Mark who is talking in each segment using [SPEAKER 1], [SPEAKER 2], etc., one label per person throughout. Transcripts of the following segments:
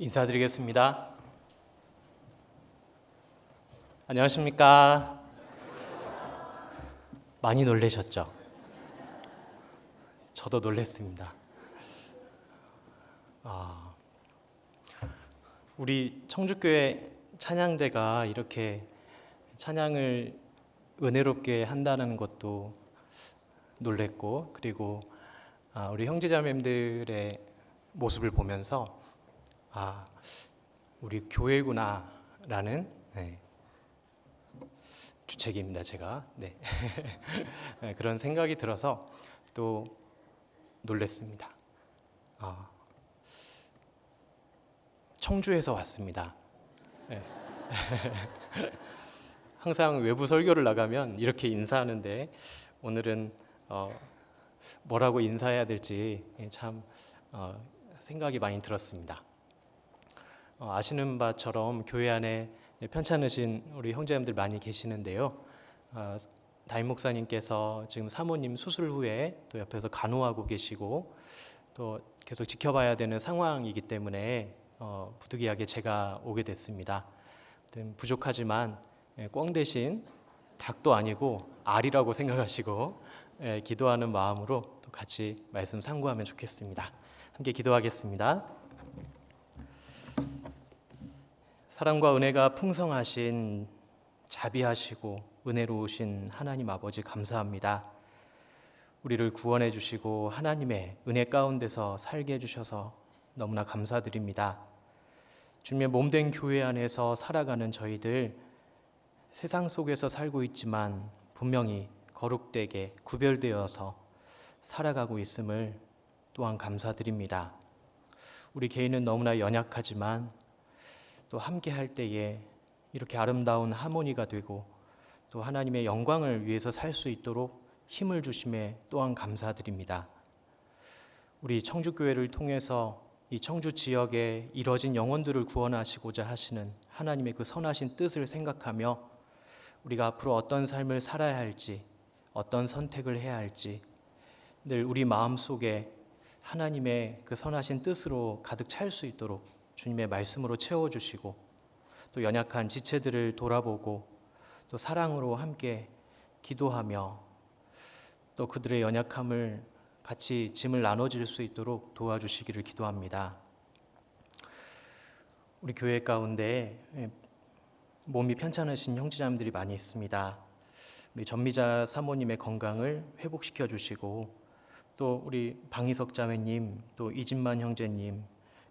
[SPEAKER 1] 인사드리겠습니다. 안녕하십니까? 많이 놀라셨죠? 저도 놀랐습니다. 우리 청주교회 찬양대가 이렇게 찬양을 은혜롭게 한다는 것도 놀랬고, 그리고 우리 형제자매들의 모습을 보면서 우리 교회구나라는 주책입니다. 제가 그런 생각이 들어서 또 놀랬습니다. 청주에서 왔습니다. 항상 외부 설교를 나가면 이렇게 인사하는데 오늘은 뭐라고 인사해야 될지 참 생각이 많이 들었습니다. 아시는 바처럼 교회 안에 편찮으신 우리 형제님들 많이 계시는데요. 담임 목사님께서 지금 사모님 수술 후에 또 옆에서 간호하고 계시고 또 계속 지켜봐야 되는 상황이기 때문에 부득이하게 제가 오게 됐습니다. 부족하지만 꿩 대신 닭도 아니고 알이라고 생각하시고 기도하는 마음으로 또 같이 말씀 상고하면 좋겠습니다. 함께 기도하겠습니다. 사랑과 은혜가 풍성하신 자비하시고 은혜로우신 하나님 아버지 감사합니다. 우리를 구원해 주시고 하나님의 은혜 가운데서 살게 해주셔서 너무나 감사드립니다. 주님의 몸된 교회 안에서 살아가는 저희들 세상 속에서 살고 있지만 분명히 거룩되게 구별되어서 살아가고 있음을 또한 감사드립니다. 우리 개인은 너무나 연약하지만 또 함께 할 때에 이렇게 아름다운 하모니가 되고 또 하나님의 영광을 위해서 살 수 있도록 힘을 주심에 또한 감사드립니다. 우리 청주교회를 통해서 이 청주 지역에 이뤄진 영혼들을 구원하시고자 하시는 하나님의 그 선하신 뜻을 생각하며 우리가 앞으로 어떤 삶을 살아야 할지, 어떤 선택을 해야 할지 늘 우리 마음속에 하나님의 그 선하신 뜻으로 가득 찰 수 있도록 주님의 말씀으로 채워주시고 또 연약한 지체들을 돌아보고 또 사랑으로 함께 기도하며 또 그들의 연약함을 같이 짐을 나눠질 수 있도록 도와주시기를 기도합니다. 우리 교회 가운데 몸이 편찮으신 형제자매들이 많이 있습니다. 우리 전미자 사모님의 건강을 회복시켜 주시고 또 우리 방희석 자매님, 또 이진만 형제님,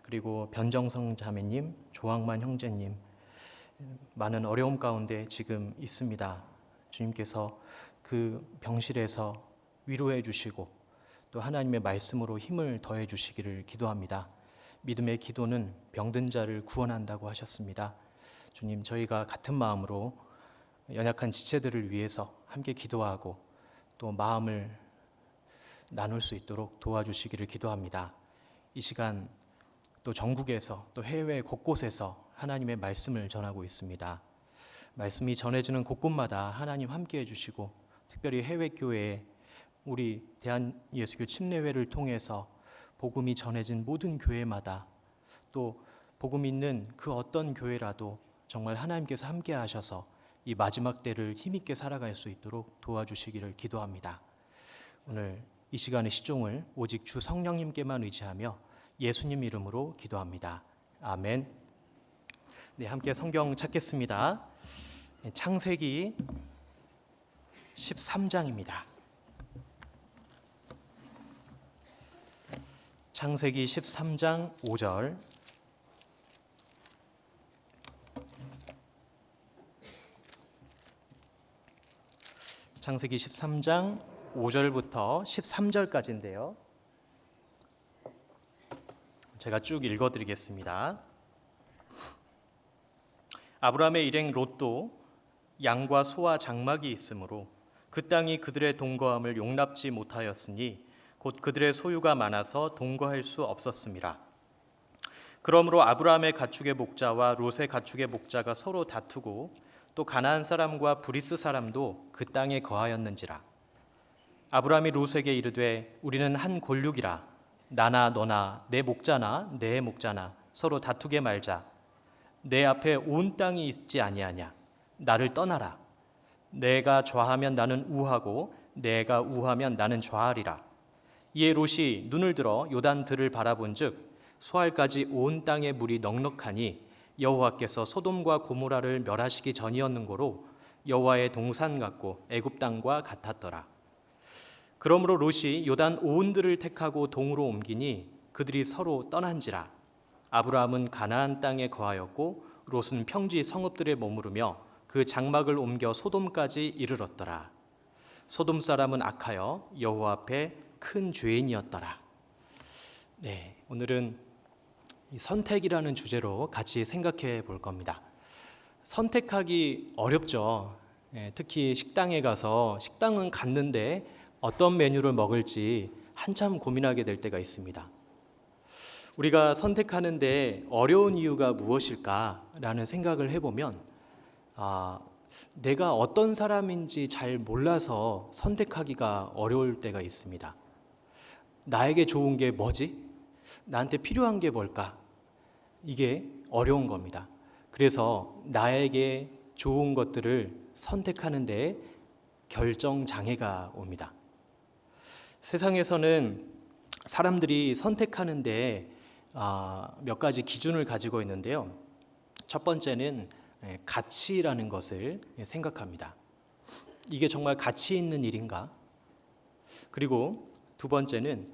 [SPEAKER 1] 그리고 변정성 자매님, 조항만 형제님 많은 어려움 가운데 지금 있습니다. 주님께서 그 병실에서 위로해 주시고 또 하나님의 말씀으로 힘을 더해 주시기를 기도합니다. 믿음의 기도는 병든 자를 구원한다고 하셨습니다. 주님, 저희가 같은 마음으로 연약한 지체들을 위해서 함께 기도하고 또 마음을 나눌 수 있도록 도와주시기를 기도합니다. 이 시간 또 전국에서 또 해외 곳곳에서 하나님의 말씀을 전하고 있습니다. 말씀이 전해지는 곳곳마다 하나님 함께해 주시고 특별히 해외 교회에 우리 대한예수교 침례회를 통해서 복음이 전해진 모든 교회마다 또 복음 있는 그 어떤 교회라도 정말 하나님께서 함께 하셔서 이 마지막 때를 힘있게 살아갈 수 있도록 도와주시기를 기도합니다. 오늘 이 시간의 시종을 오직 주 성령님께만 의지하며 예수님 이름으로 기도합니다. 아멘. 함께 성경 찾겠습니다. 창세기 13장입니다. 창세기 13장 5절. 창세기 13장 5절부터 13절까지인데요. 제가 쭉 읽어드리겠습니다. 아브라함의 일행 롯도 양과 소와 장막이 있으므로 그 땅이 그들의 동거함을 용납지 못하였으니 곧 그들의 소유가 많아서 동거할 수 없었음이라. 그러므로 아브라함의 가축의 목자와 롯의 가축의 목자가 서로 다투고 또 가나안 사람과 브리스 사람도 그 땅에 거하였는지라. 아브라함이 롯에게 이르되 우리는 한 골육이라 나나 너나 내 목자나 내 목자나 서로 다투게 말자. 내 앞에 온 땅이 있지 아니하냐. 나를 떠나라. 내가 좌하면 나는 우하고 내가 우하면 나는 좌하리라. 이에 롯이 눈을 들어 요단 들을 바라본즉 수알까지 온 땅의 물이 넉넉하니 여호와께서 소돔과 고모라를 멸하시기 전이었는고로 여호와의 동산 같고 애굽 땅과 같았더라. 그러므로 롯이 요단 온 들을 택하고 동으로 옮기니 그들이 서로 떠난지라. 아브라함은 가나안 땅에 거하였고 롯은 평지 성읍들에 머무르며 그 장막을 옮겨 소돔까지 이르렀더라. 소돔 사람은 악하여 여호와 앞에 큰 죄인이었더라. 네, 오늘은 이 선택이라는 주제로 같이 생각해 볼 겁니다. 선택하기 어렵죠. 특히 식당에 가서 식당은 갔는데 어떤 메뉴를 먹을지 한참 고민하게 될 때가 있습니다. 우리가 선택하는데 어려운 이유가 무엇일까라는 생각을 해보면 내가 어떤 사람인지 잘 몰라서 선택하기가 어려울 때가 있습니다. 나에게 좋은 게 뭐지? 나한테 필요한 게 뭘까? 이게 어려운 겁니다. 그래서 나에게 좋은 것들을 선택하는데 결정 장애가 옵니다. 세상에서는 사람들이 선택하는데 몇 가지 기준을 가지고 있는데요. 첫 번째는 가치라는 것을 생각합니다. 이게 정말 가치 있는 일인가? 그리고 두 번째는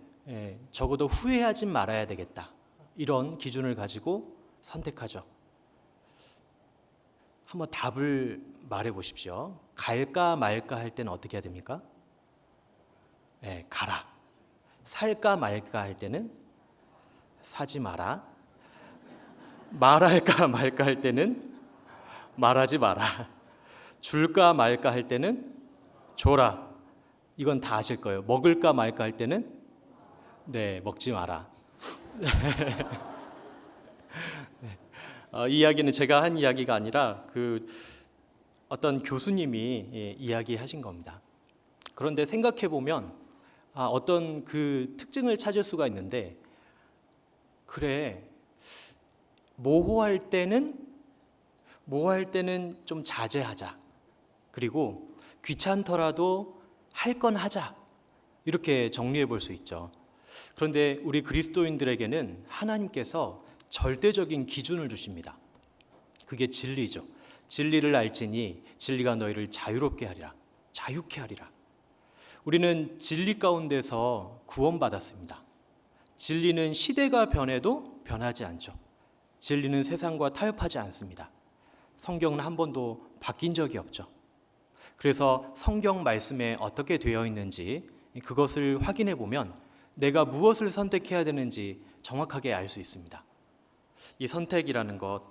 [SPEAKER 1] 적어도 후회하지 말아야 되겠다. 이런 기준을 가지고 선택하죠. 한번 답을 말해 보십시오. 갈까 말까 할 때는 어떻게 해야 됩니까? 가라. 살까 말까 할 때는 사지 마라. 말할까 말까 할 때는 말하지 마라. 줄까 말까 할 때는 줘라. 이건 다 아실 거예요. 먹을까 말까 할 때는 먹지 마라. 이 이야기는 제가 한 이야기가 아니라 어떤 교수님이 이야기하신 겁니다. 그런데 생각해 보면 어떤 그 특징을 찾을 수가 있는데, 그래, 모호할 때는 좀 자제하자. 그리고 귀찮더라도 할 건 하자. 이렇게 정리해 볼 수 있죠. 그런데 우리 그리스도인들에게는 하나님께서 절대적인 기준을 주십니다. 그게 진리죠. 진리를 알지니 진리가 너희를 자유롭게 하리라. 자유케 하리라. 우리는 진리 가운데서 구원받았습니다. 진리는 시대가 변해도 변하지 않죠. 진리는 세상과 타협하지 않습니다. 성경은 한 번도 바뀐 적이 없죠. 그래서 성경 말씀에 어떻게 되어 있는지 그것을 확인해 보면 내가 무엇을 선택해야 되는지 정확하게 알 수 있습니다. 이 선택이라는 것,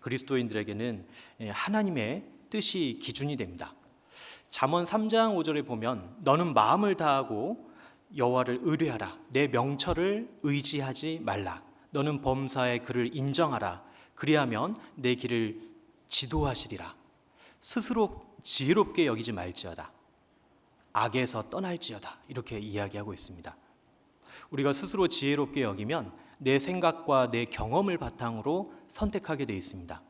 [SPEAKER 1] 그리스도인들에게는 하나님의 뜻이 기준이 됩니다. 잠언 3장 5절에 보면 너는 마음을 다하고 여호와를 의뢰하라. 내 명철을 의지하지 말라. 너는 범사의 그를 인정하라. 그리하면 내 길을 지도하시리라. 스스로 지혜롭게 여기지 말지어다. 악에서 떠날지어다. 이렇게 이야기하고 있습니다. 우리가 스스로 지혜롭게 여기면 내 생각과 내 경험을 바탕으로 선택하게 되어 있습니다.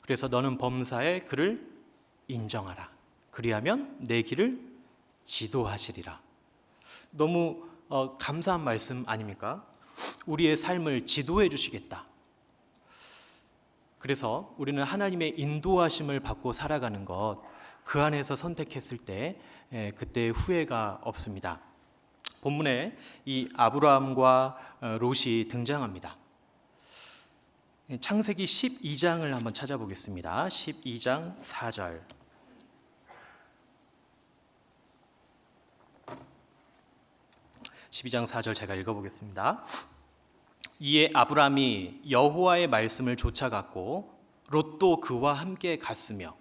[SPEAKER 1] 그래서 너는 범사의 그를 인정하라. 그리하면 내 길을 지도하시리라. 너무 감사한 말씀 아닙니까? 우리의 삶을 지도해 주시겠다. 그래서 우리는 하나님의 인도하심을 받고 살아가는 것, 그 안에서 선택했을 때 그때 후회가 없습니다. 본문에 이 아브라함과 롯이 등장합니다. 창세기 12장을 한번 찾아보겠습니다. 12장 4절. 12장 4절 제가 읽어보겠습니다. 이에 아브라함이 여호와의 말씀을 쫓아갔고 롯도 그와 함께 갔으며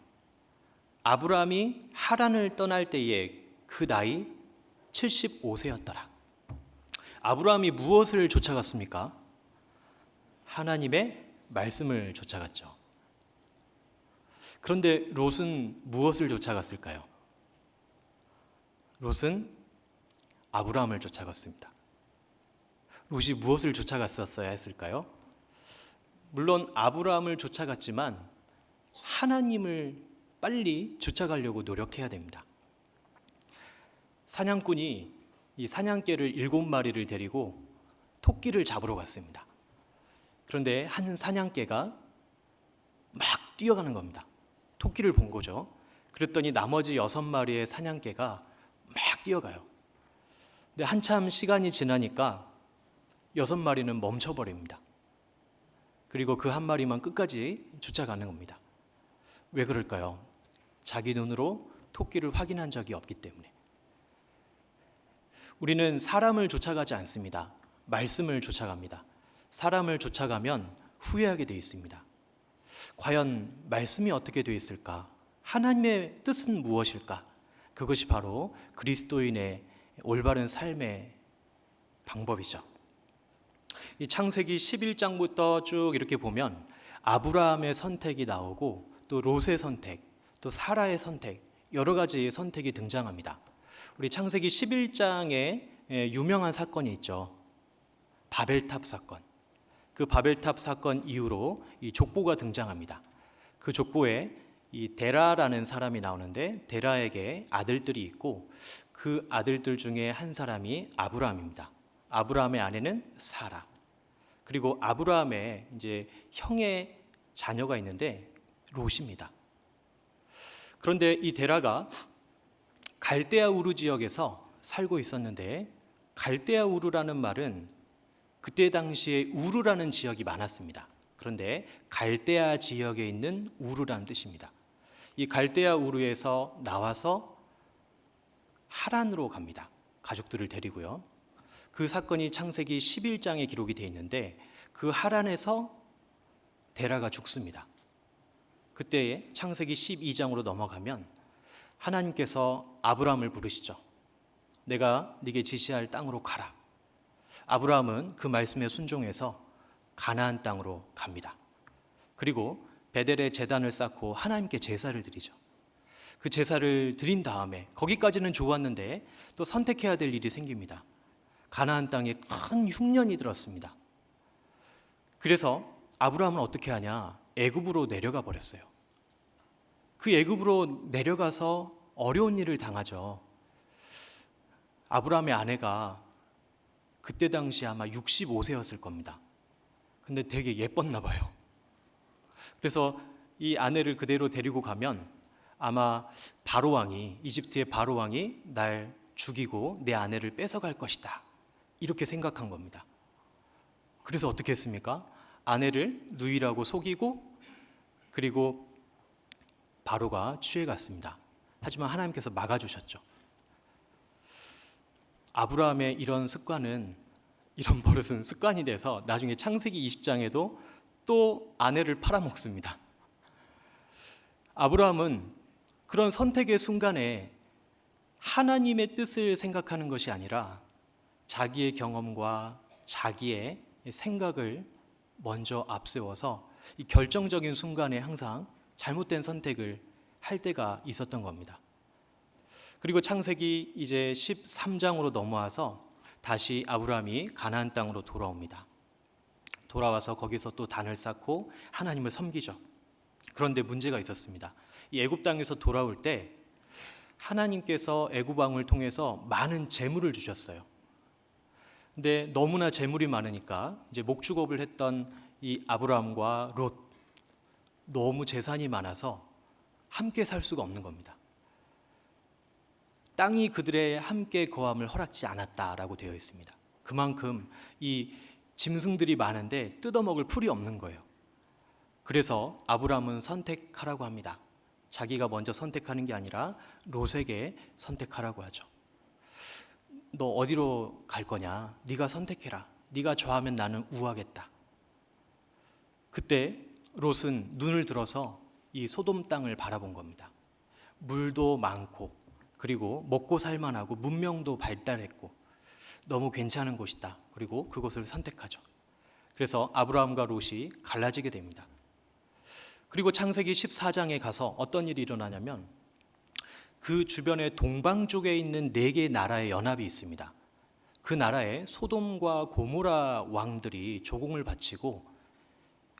[SPEAKER 1] 아브라함이 하란을 떠날 때에 그 나이 75세였더라. 아브라함이 무엇을 쫓아갔습니까? 하나님의 말씀을 쫓아갔죠. 그런데 롯은 무엇을 쫓아갔을까요? 롯은 아브라함을 쫓아갔습니다. 롯이 무엇을 쫓아갔었어야 했을까요? 물론 아브라함을 쫓아갔지만 하나님을 빨리 쫓아가려고 노력해야 됩니다. 사냥꾼이 이 사냥개를 7마리를 데리고 토끼를 잡으러 갔습니다. 그런데 한 사냥개가 막 뛰어가는 겁니다. 토끼를 본 거죠. 그랬더니 나머지 6마리의 사냥개가 막 뛰어가요. 근데 한참 시간이 지나니까 6마리는 멈춰버립니다. 그리고 그 한 마리만 끝까지 쫓아가는 겁니다. 왜 그럴까요? 자기 눈으로 토끼를 확인한 적이 없기 때문에. 우리는 사람을 쫓아가지 않습니다. 말씀을 쫓아갑니다. 사람을 쫓아가면 후회하게 되어 있습니다. 과연 말씀이 어떻게 되어 있을까? 하나님의 뜻은 무엇일까? 그것이 바로 그리스도인의 올바른 삶의 방법이죠. 이 창세기 11장부터 쭉 이렇게 보면 아브라함의 선택이 나오고 또 롯의 선택, 또 사라의 선택, 여러 가지 선택이 등장합니다. 우리 창세기 11장에 유명한 사건이 있죠. 바벨탑 사건. 그 바벨탑 사건 이후로 이 족보가 등장합니다. 그 족보에 이 데라라는 사람이 나오는데 데라에게 아들들이 있고 그 아들들 중에 한 사람이 아브라함입니다. 아브라함의 아내는 사라. 그리고 아브라함의 이제 형의 자녀가 있는데 롯입니다. 그런데 이 데라가 갈대아 우르 지역에서 살고 있었는데 갈대아 우르라는 말은 그때 당시에 우르라는 지역이 많았습니다. 그런데 갈대아 지역에 있는 우르라는 뜻입니다. 이 갈대아 우르에서 나와서 하란으로 갑니다. 가족들을 데리고요. 그 사건이 창세기 11장에 기록이 되어 있는데 그 하란에서 데라가 죽습니다. 그때 창세기 12장으로 넘어가면 하나님께서 아브라함을 부르시죠. 내가 네게 지시할 땅으로 가라. 아브라함은 그 말씀에 순종해서 가나안 땅으로 갑니다. 그리고 베델에 제단을 쌓고 하나님께 제사를 드리죠. 그 제사를 드린 다음에 거기까지는 좋았는데 또 선택해야 될 일이 생깁니다. 가나안 땅에 큰 흉년이 들었습니다. 그래서 아브라함은 어떻게 하냐? 애굽으로 내려가 버렸어요. 그 애굽으로 내려가서 어려운 일을 당하죠. 아브라함의 아내가 그때 당시 아마 65세였을 겁니다. 근데 되게 예뻤나 봐요. 그래서 이 아내를 그대로 데리고 가면 아마 바로왕이, 이집트의 바로왕이 날 죽이고 내 아내를 뺏어갈 것이다. 이렇게 생각한 겁니다. 그래서 어떻게 했습니까? 아내를 누이라고 속이고 그리고 바로가 취해갔습니다. 하지만 하나님께서 막아주셨죠. 아브라함의 이런 버릇은 습관이 돼서 나중에 창세기 20장에도 또 아내를 팔아먹습니다. 아브라함은 그런 선택의 순간에 하나님의 뜻을 생각하는 것이 아니라 자기의 경험과 자기의 생각을 먼저 앞세워서 이 결정적인 순간에 항상 잘못된 선택을 할 때가 있었던 겁니다. 그리고 창세기 이제 13장으로 넘어와서 다시 아브라함이 가나안 땅으로 돌아옵니다. 돌아와서 거기서 또 단을 쌓고 하나님을 섬기죠. 그런데 문제가 있었습니다. 이 애굽 땅에서 돌아올 때 하나님께서 애굽 왕을 통해서 많은 재물을 주셨어요. 근데 너무나 재물이 많으니까 이제 목축업을 했던 이 아브라함과 롯, 너무 재산이 많아서 함께 살 수가 없는 겁니다. 땅이 그들의 함께 거함을 허락지 않았다라고 되어 있습니다. 그만큼 이 짐승들이 많은데 뜯어먹을 풀이 없는 거예요. 그래서 아브라함은 선택하라고 합니다. 자기가 먼저 선택하는 게 아니라 롯에게 선택하라고 하죠. 너 어디로 갈 거냐? 네가 선택해라. 네가 좋아하면 나는 우하겠다. 그때 롯은 눈을 들어서 이 소돔 땅을 바라본 겁니다. 물도 많고 그리고 먹고 살만하고 문명도 발달했고 너무 괜찮은 곳이다. 그리고 그곳을 선택하죠. 그래서 아브라함과 롯이 갈라지게 됩니다. 그리고 창세기 14장에 가서 어떤 일이 일어나냐면 그 주변에 동방 쪽에 있는 4개의 나라의 연합이 있습니다. 그 나라에 소돔과 고모라 왕들이 조공을 바치고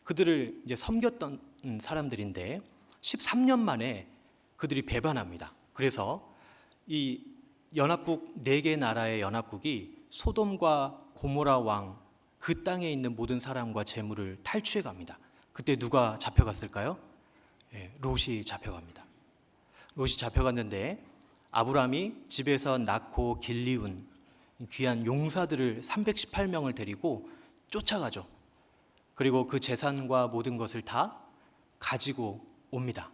[SPEAKER 1] 그들을 이제 섬겼던 사람들인데 13년 만에 그들이 배반합니다. 그래서 이 연합국 4개 나라의 연합국이 소돔과 고모라 왕 그 땅에 있는 모든 사람과 재물을 탈취해 갑니다. 그때 누가 잡혀갔을까요? 롯이 잡혀갑니다. 롯이 잡혀갔는데 아브라함이 집에서 낳고 길리운 귀한 용사들을 318명을 데리고 쫓아가죠. 그리고 그 재산과 모든 것을 다 가지고 옵니다.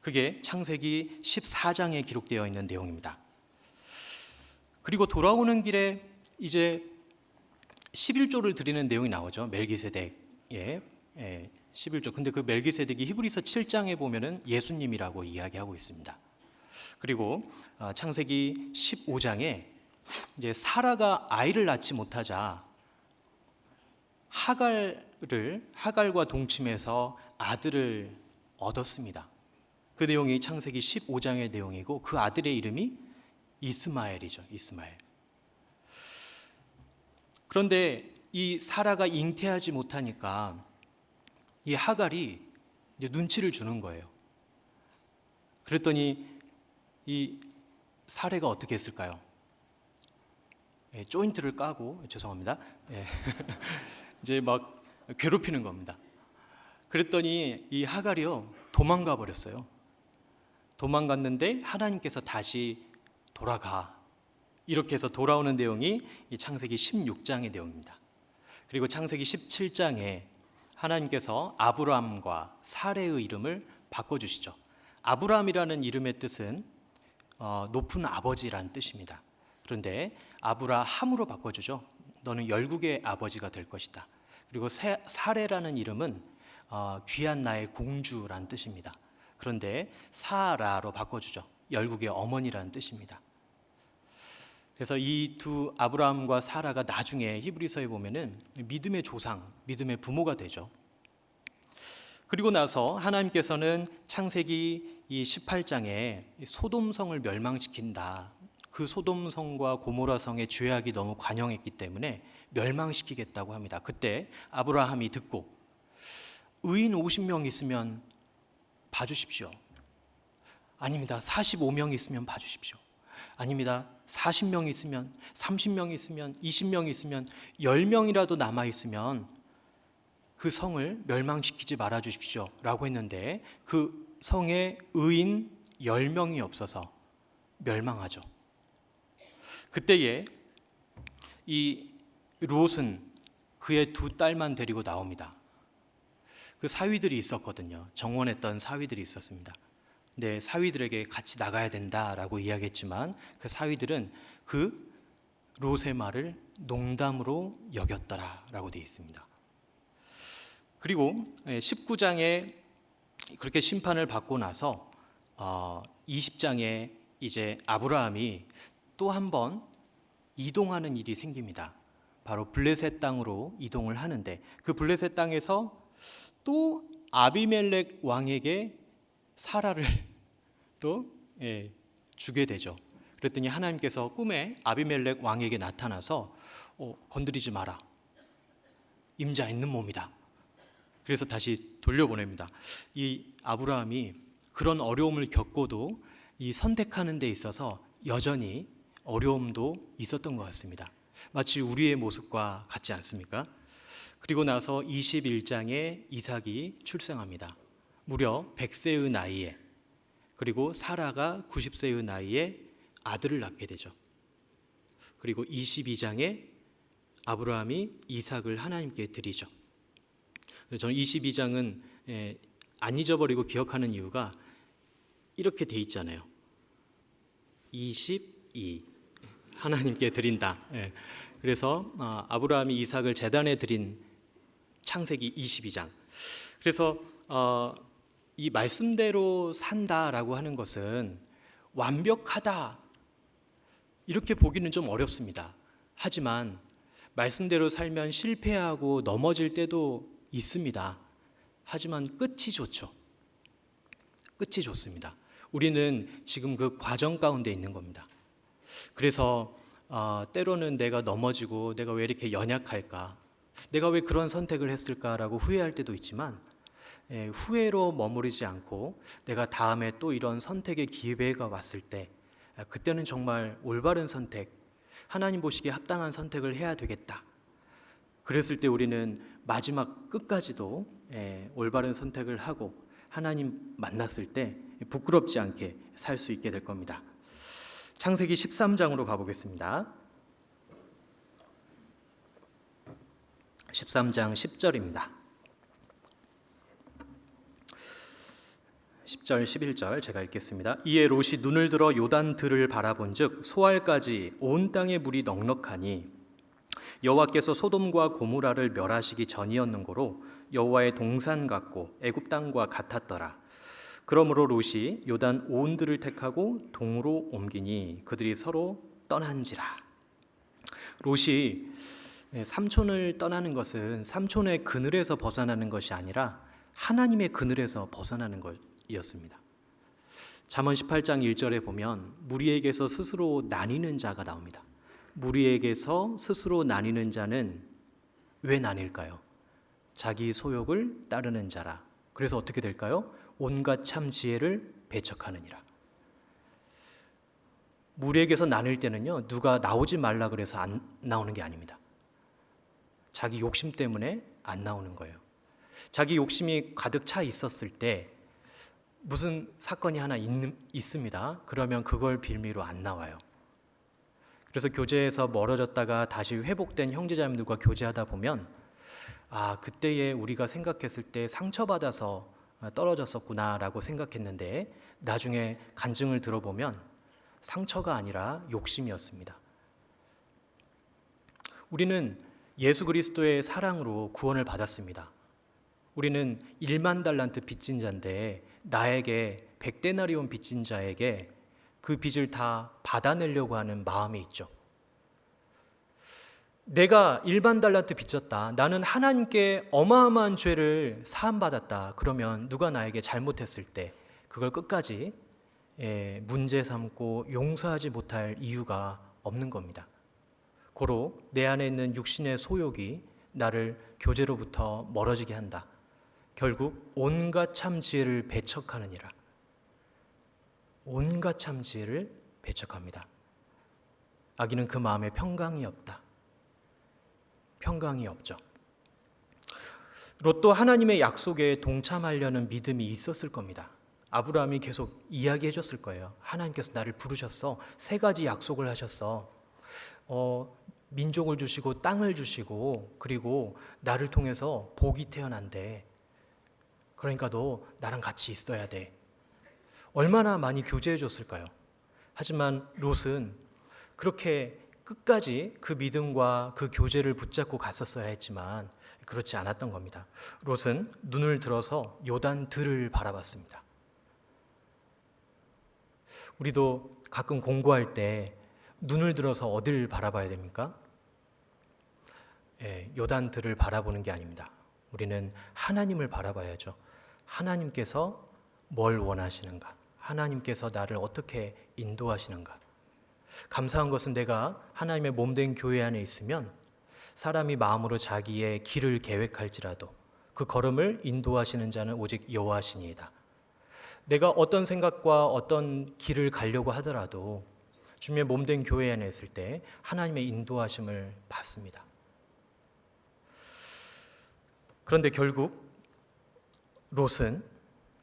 [SPEAKER 1] 그게 창세기 14장에 기록되어 있는 내용입니다. 그리고 돌아오는 길에 이제 11조를 드리는 내용이 나오죠. 멜기세덱의 11조. 근데 그 멜기세덱이 히브리서 7장에 보면은 예수님이라고 이야기하고 있습니다. 그리고 창세기 15장에 이제 사라가 아이를 낳지 못하자 하갈과 동침해서 아들을 얻었습니다. 그 내용이 창세기 15장의 내용이고 그 아들의 이름이 이스마엘이죠. 이스마엘. 그런데 이 사라가 잉태하지 못하니까 이 하갈이 이제 눈치를 주는 거예요. 그랬더니 이 사례가 어떻게 했을까요? 조인트를 까고 죄송합니다. 이제 막 괴롭히는 겁니다. 그랬더니 이 하갈이요 도망가 버렸어요. 도망갔는데 하나님께서 다시 돌아가. 이렇게 해서 돌아오는 내용이 이 창세기 16장의 내용입니다. 그리고 창세기 17장에 하나님께서 아브라함과 사레의 이름을 바꿔주시죠. 아브라함이라는 이름의 뜻은 높은 아버지라는 뜻입니다. 그런데 아브라함으로 바꿔주죠. 너는 열국의 아버지가 될 것이다. 그리고 사레라는 이름은 귀한 나의 공주라는 뜻입니다. 그런데 사라로 바꿔주죠. 열국의 어머니라는 뜻입니다. 그래서 이 두 아브라함과 사라가 나중에 히브리서에 보면은 믿음의 조상, 믿음의 부모가 되죠. 그리고 나서 하나님께서는 창세기 이 18장에 소돔성을 멸망시킨다. 그 소돔성과 고모라성의 죄악이 너무 관영했기 때문에 멸망시키겠다고 합니다. 그때 아브라함이 듣고 의인 50명 있으면 봐주십시오. 아닙니다. 45명 있으면 봐주십시오. 아닙니다. 40명 있으면, 30명 있으면, 20명 있으면, 10명이라도 남아있으면 그 성을 멸망시키지 말아주십시오 라고 했는데 그 성에 의인 10명이 없어서 멸망하죠. 그때에 이 롯은 그의 2딸만 데리고 나옵니다. 그 사위들이 있었거든요. 정원했던 사위들이 있었습니다. 근데 사위들에게 같이 나가야 된다라고 이야기했지만 그 사위들은 그 롯의 말을 농담으로 여겼더라라고 되어 있습니다. 그리고 19장에 그렇게 심판을 받고 나서 20장에 이제 아브라함이 또 한 번 이동하는 일이 생깁니다. 바로 블레셋 땅으로 이동을 하는데 그 블레셋 땅에서 또 아비멜렉 왕에게 사라를 또 주게 되죠. 그랬더니 하나님께서 꿈에 아비멜렉 왕에게 나타나서 건드리지 마라. 임자 있는 몸이다. 그래서 다시 돌려보냅니다. 이 아브라함이 그런 어려움을 겪고도 이 선택하는 데 있어서 여전히 어려움도 있었던 것 같습니다. 마치 우리의 모습과 같지 않습니까? 그리고 나서 21장에 이삭이 출생합니다. 무려 100세의 나이에, 그리고 사라가 90세의 나이에 아들을 낳게 되죠. 그리고 22장에 아브라함이 이삭을 하나님께 드리죠. 저는 22장은 안 잊어버리고 기억하는 이유가 이렇게 돼 있잖아요. 22 하나님께 드린다. 그래서 아브라함이 이삭을 제단에 드린 창세기 22장. 그래서 이 말씀대로 산다라고 하는 것은 완벽하다 이렇게 보기는 좀 어렵습니다. 하지만 말씀대로 살면 실패하고 넘어질 때도 있습니다. 하지만 끝이 좋죠. 끝이 좋습니다. 우리는 지금 그 과정 가운데 있는 겁니다. 그래서 때로는 내가 넘어지고 내가 왜 이렇게 연약할까? 내가 왜 그런 선택을 했을까라고 후회할 때도 있지만 후회로 머무르지 않고 내가 다음에 또 이런 선택의 기회가 왔을 때 그때는 정말 올바른 선택, 하나님 보시기에 합당한 선택을 해야 되겠다. 그랬을 때 우리는 마지막 끝까지도 올바른 선택을 하고 하나님 만났을 때 부끄럽지 않게 살 수 있게 될 겁니다. 창세기 13장으로 가보겠습니다. 13장 10절입니다. 10절 11절 제가 읽겠습니다. 이에 롯이 눈을 들어 요단 들을 바라본즉 소알까지 온 땅에 물이 넉넉하니 여호와께서 소돔과 고모라를 멸하시기 전이었는고로 여호와의 동산 같고 애굽 땅과 같았더라. 그러므로 롯이 요단 온 들을 택하고 동으로 옮기니 그들이 서로 떠난지라. 롯이 삼촌을 떠나는 것은 삼촌의 그늘에서 벗어나는 것이 아니라 하나님의 그늘에서 벗어나는 것이었습니다. 잠언 18장 1절에 보면 무리에게서 스스로 나뉘는 자가 나옵니다. 무리에게서 스스로 나뉘는 자는 왜 나뉠까요? 자기 소욕을 따르는 자라. 그래서 어떻게 될까요? 온갖 참 지혜를 배척하느니라. 무리에게서 나눌 때는요, 누가 나오지 말라 그래서 안 나오는 게 아닙니다. 자기 욕심 때문에 안 나오는 거예요. 자기 욕심이 가득 차 있었을 때 무슨 사건이 하나 있습니다. 그러면 그걸 빌미로 안 나와요. 그래서 교제에서 멀어졌다가 다시 회복된 형제자매들과 교제하다 보면 그때에 우리가 생각했을 때 상처받아서 떨어졌었구나라고 생각했는데 나중에 간증을 들어보면 상처가 아니라 욕심이었습니다. 우리는 예수 그리스도의 사랑으로 구원을 받았습니다. 우리는 1만 달란트 빚진 자인데 나에게 100데나리온 빚진 자에게 그 빚을 다 받아내려고 하는 마음이 있죠. 내가 1만 달란트 빚졌다. 나는 하나님께 어마어마한 죄를 사함받았다. 그러면 누가 나에게 잘못했을 때 그걸 끝까지 문제 삼고 용서하지 못할 이유가 없는 겁니다. 고로 내 안에 있는 육신의 소욕이 나를 교제로부터 멀어지게 한다. 결국 온갖 참 지혜를 배척하느니라. 온갖 참 지혜를 배척합니다. 악인은 그 마음에 평강이 없다. 평강이 없죠. 롯도 하나님의 약속에 동참하려는 믿음이 있었을 겁니다. 아브라함이 계속 이야기해 줬을 거예요. 하나님께서 나를 부르셨어. 3가지 약속을 하셨어. 민족을 주시고 땅을 주시고 그리고 나를 통해서 복이 태어난대. 그러니까 너 나랑 같이 있어야 돼. 얼마나 많이 교제해 줬을까요? 하지만 롯은 그렇게 끝까지 그 믿음과 그 교제를 붙잡고 갔었어야 했지만 그렇지 않았던 겁니다. 롯은 눈을 들어서 요단 들을 바라봤습니다. 우리도 가끔 공부할 때 눈을 들어서 어딜 바라봐야 됩니까? 요단 들을 바라보는 게 아닙니다. 우리는 하나님을 바라봐야죠. 하나님께서 뭘 원하시는가? 하나님께서 나를 어떻게 인도하시는가? 감사한 것은 내가 하나님의 몸된 교회 안에 있으면 사람이 마음으로 자기의 길을 계획할지라도 그 걸음을 인도하시는 자는 오직 여호와시니이다. 내가 어떤 생각과 어떤 길을 가려고 하더라도 주님의 몸된 교회 안에 있을 때 하나님의 인도하심을 받습니다. 그런데 결국 롯은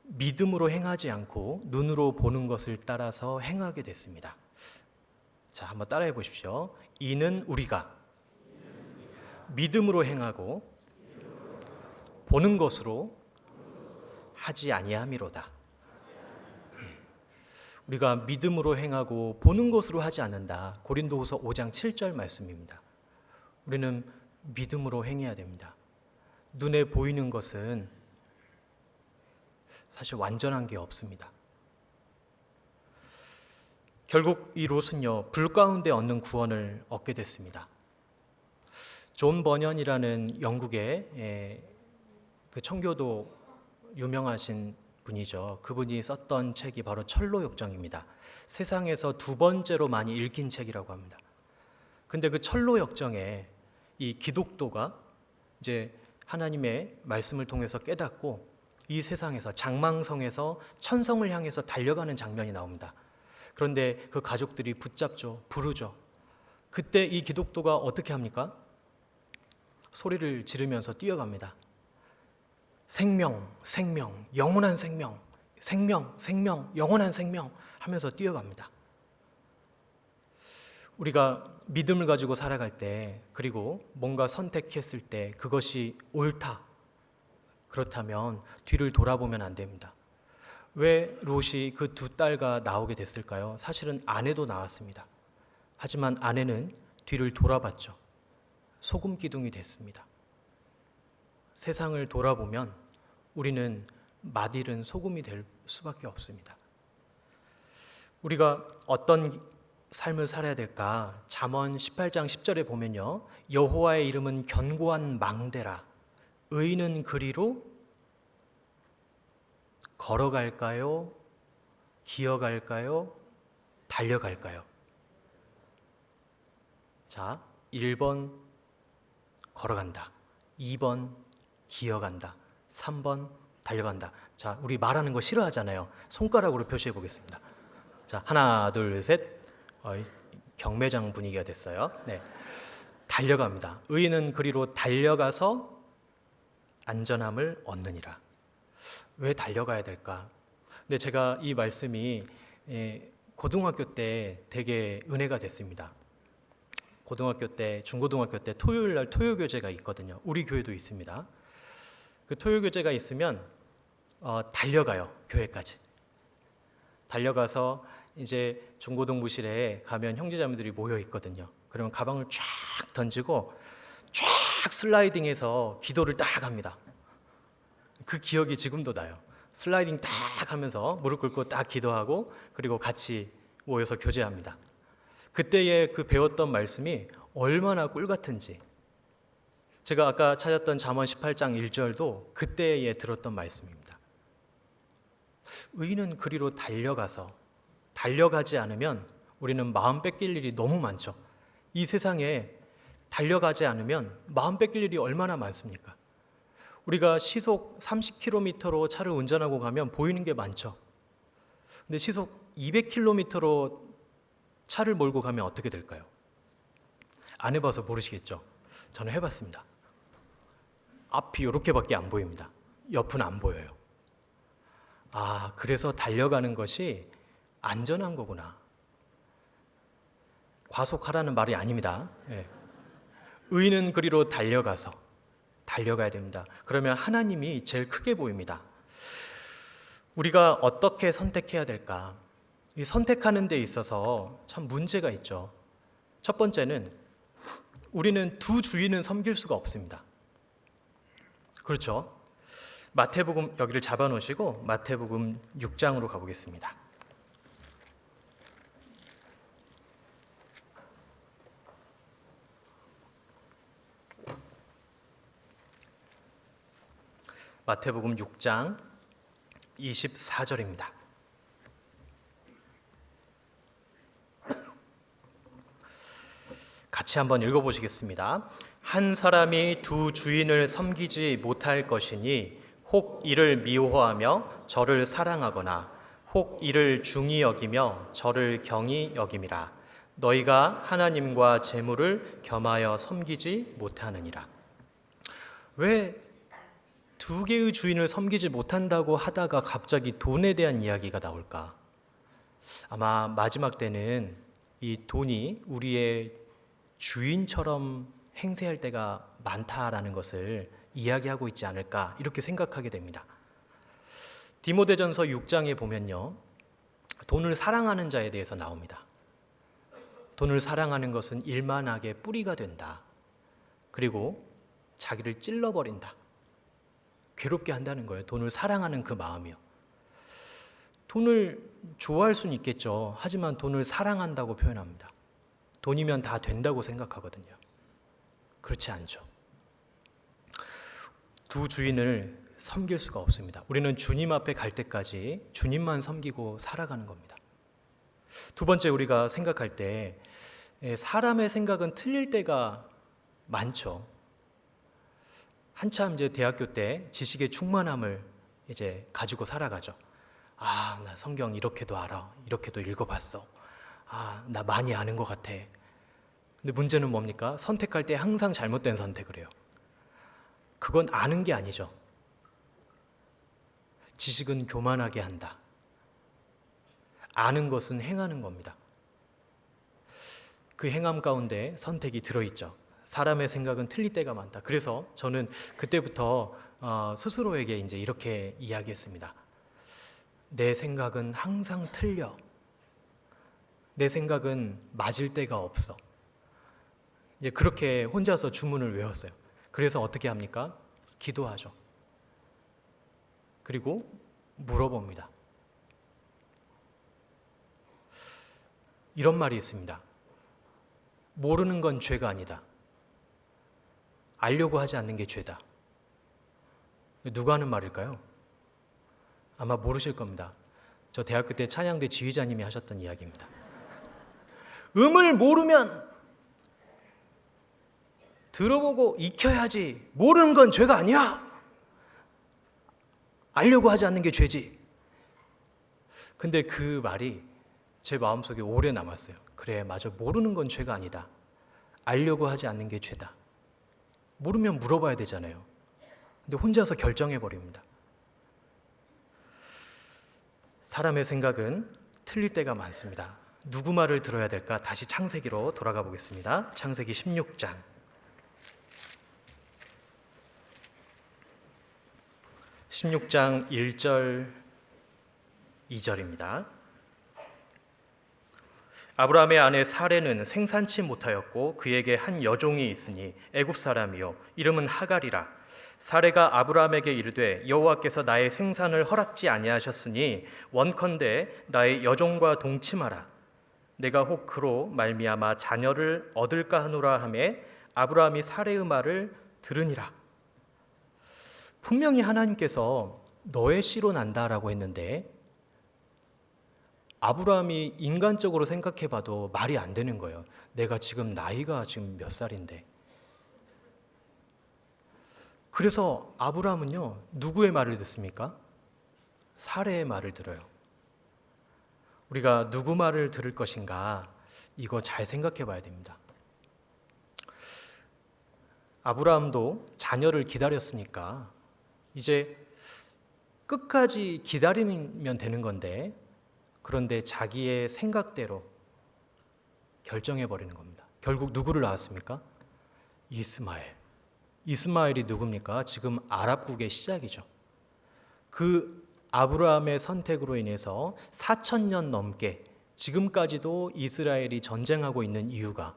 [SPEAKER 1] 믿음으로 행하지 않고 눈으로 보는 것을 따라서 행하게 됐습니다. 자, 한번 따라해 보십시오. 이는 우리가 믿음으로 행하고 보는 것으로 하지 아니함이로다. 우리가 믿음으로 행하고 보는 것으로 하지 않는다. 고린도후서 5장 7절 말씀입니다. 우리는 믿음으로 행해야 됩니다. 눈에 보이는 것은 사실 완전한 게 없습니다. 결국 이 롯은요, 불 가운데 얻는 구원을 얻게 됐습니다. 존 버년이라는 영국의 그 청교도 유명하신 분이죠. 그분이 썼던 책이 바로 철로역정입니다. 세상에서 2번째로 많이 읽힌 책이라고 합니다. 근데 그 철로역정에 이 기독도가 이제 하나님의 말씀을 통해서 깨닫고 이 세상에서 장망성에서 천성을 향해서 달려가는 장면이 나옵니다. 그런데 그 가족들이 붙잡죠. 부르죠. 그때 이 기독도가 어떻게 합니까? 소리를 지르면서 뛰어갑니다. 생명, 생명, 영원한 생명, 생명, 생명, 영원한 생명 하면서 뛰어갑니다. 우리가 믿음을 가지고 살아갈 때, 그리고 뭔가 선택했을 때 그것이 옳다, 그렇다면 뒤를 돌아보면 안 됩니다. 왜 롯이 그 두 딸과 나오게 됐을까요? 사실은 아내도 나왔습니다. 하지만 아내는 뒤를 돌아봤죠. 소금 기둥이 됐습니다. 세상을 돌아보면 우리는 맛있는 소금이 될 수밖에 없습니다. 우리가 어떤 삶을 살아야 될까? 잠언 18장 10절에 보면요, 여호와의 이름은 견고한 망대라. 의인은 그리로 걸어갈까요? 기어갈까요? 달려갈까요? 자, 1번 걸어간다, 2번 기어간다, 3번 달려간다. 자, 우리 말하는 거 싫어하잖아요. 손가락으로 표시해 보겠습니다. 자, 하나, 둘, 셋. 경매장 분위기가 됐어요. 네, 달려갑니다. 의인은 그리로 달려가서 안전함을 얻느니라. 왜 달려가야 될까? 근데 제가 이 말씀이 고등학교 때 되게 은혜가 됐습니다. 고등학교 때, 중고등학교 때 토요일 날 토요 교재가 있거든요. 우리 교회도 있습니다. 그 토요 교재가 있으면 달려가요. 교회까지. 달려가서 이제 중고등부실에 가면 형제자매들이 모여 있거든요. 그러면 가방을 쫙 던지고 쫙 슬라이딩해서 기도를 딱 합니다. 그 기억이 지금도 나요. 슬라이딩 딱 하면서 무릎 꿇고 딱 기도하고, 그리고 같이 모여서 교제합니다. 그때에 그 배웠던 말씀이 얼마나 꿀 같은지. 제가 아까 찾았던 잠언 18장 1절도 그때에 들었던 말씀입니다. 의인은 그리로 달려가지 않으면 우리는 마음 뺏길 일이 너무 많죠. 이 세상에 달려가지 않으면 마음 뺏길 일이 얼마나 많습니까? 우리가 시속 30km로 차를 운전하고 가면 보이는 게 많죠. 근데 시속 200km로 차를 몰고 가면 어떻게 될까요? 안 해봐서 모르시겠죠? 저는 해봤습니다. 앞이 이렇게밖에 안 보입니다. 옆은 안 보여요. 아, 그래서 달려가는 것이 안전한 거구나. 과속하라는 말이 아닙니다. 네. 의인은 그리로 달려가야 됩니다. 그러면 하나님이 제일 크게 보입니다. 우리가 어떻게 선택해야 될까? 이 선택하는 데 있어서 참 문제가 있죠. 첫 번째는 우리는 두 주인은 섬길 수가 없습니다. 그렇죠? 마태복음, 여기를 잡아놓으시고 마태복음 6장으로 가보겠습니다. 마태복음 6장 24절입니다. 같이 한번 읽어보시겠습니다. 한 사람이 두 주인을 섬기지 못할 것이니 혹 이를 미워하며 저를 사랑하거나 혹 이를 중히 여기며 저를 경히 여김이라. 너희가 하나님과 재물을 겸하여 섬기지 못하느니라. 왜 두 개의 주인을 섬기지 못한다고 하다가 갑자기 돈에 대한 이야기가 나올까? 아마 마지막 때는 이 돈이 우리의 주인처럼 행세할 때가 많다라는 것을 이야기하고 있지 않을까, 이렇게 생각하게 됩니다. 디모데전서 6장에 보면요, 돈을 사랑하는 자에 대해서 나옵니다. 돈을 사랑하는 것은 일만하게 뿌리가 된다. 그리고 자기를 찔러버린다. 괴롭게 한다는 거예요. 돈을 사랑하는 그 마음이요. 돈을 좋아할 수는 있겠죠. 하지만 돈을 사랑한다고 표현합니다. 돈이면 다 된다고 생각하거든요. 그렇지 않죠. 두 주인을 섬길 수가 없습니다. 우리는 주님 앞에 갈 때까지 주님만 섬기고 살아가는 겁니다. 두 번째, 우리가 생각할 때 사람의 생각은 틀릴 때가 많죠. 한참 이제 대학교 때 지식의 충만함을 이제 가지고 살아가죠. 아, 나 성경 이렇게도 알아. 이렇게도 읽어봤어. 아, 나 많이 아는 것 같아. 근데 문제는 뭡니까? 선택할 때 항상 잘못된 선택을 해요. 그건 아는 게 아니죠. 지식은 교만하게 한다. 아는 것은 행하는 겁니다. 그 행함 가운데 선택이 들어있죠. 사람의 생각은 틀릴 때가 많다. 그래서 저는 그때부터 스스로에게 이제 이렇게 이야기했습니다. 내 생각은 항상 틀려. 내 생각은 맞을 때가 없어. 이제 그렇게 혼자서 주문을 외웠어요. 그래서 어떻게 합니까? 기도하죠. 그리고 물어봅니다. 이런 말이 있습니다. 모르는 건 죄가 아니다. 알려고 하지 않는 게 죄다. 누가 하는 말일까요? 아마 모르실 겁니다. 저 대학교 때 찬양대 지휘자님이 하셨던 이야기입니다. 음을 모르면 들어보고 익혀야지. 모르는 건 죄가 아니야. 알려고 하지 않는 게 죄지. 근데 그 말이 제 마음속에 오래 남았어요. 그래, 맞아. 모르는 건 죄가 아니다. 알려고 하지 않는 게 죄다. 모르면 물어봐야 되잖아요. 근데 혼자서 결정해버립니다. 사람의 생각은 틀릴 때가 많습니다. 누구 말을 들어야 될까? 다시 창세기로 돌아가 보겠습니다. 창세기 16장. 16장 1절 2절입니다. 아브라함의 아내 사레는 생산치 못하였고 그에게 한 여종이 있으니 애굽 사람이요 이름은 하갈이라. 사레가 아브라함에게 이르되 여호와께서 나의 생산을 허락지 아니하셨으니 원컨대 나의 여종과 동침하라. 내가 혹 그로 말미암아 자녀를 얻을까 하노라 하매 아브라함이 사레의 말을 들으니라. 분명히 하나님께서 너의 씨로 난다라고 했는데 아브라함이 인간적으로 생각해봐도 말이 안 되는 거예요. 내가 지금 나이가 지금 몇 살인데. 그래서 아브라함은요, 누구의 말을 듣습니까? 사레의 말을 들어요. 우리가 누구 말을 들을 것인가, 이거 잘 생각해 봐야 됩니다. 아브라함도 자녀를 기다렸으니까 이제 끝까지 기다리면 되는 건데, 그런데 자기의 생각대로 결정해버리는 겁니다. 결국 누구를 낳았습니까? 이스마엘. 이스마엘이 누굽니까? 지금 아랍국의 시작이죠. 그 아브라함의 선택으로 인해서 4,000년 넘게 지금까지도 이스라엘이 전쟁하고 있는 이유가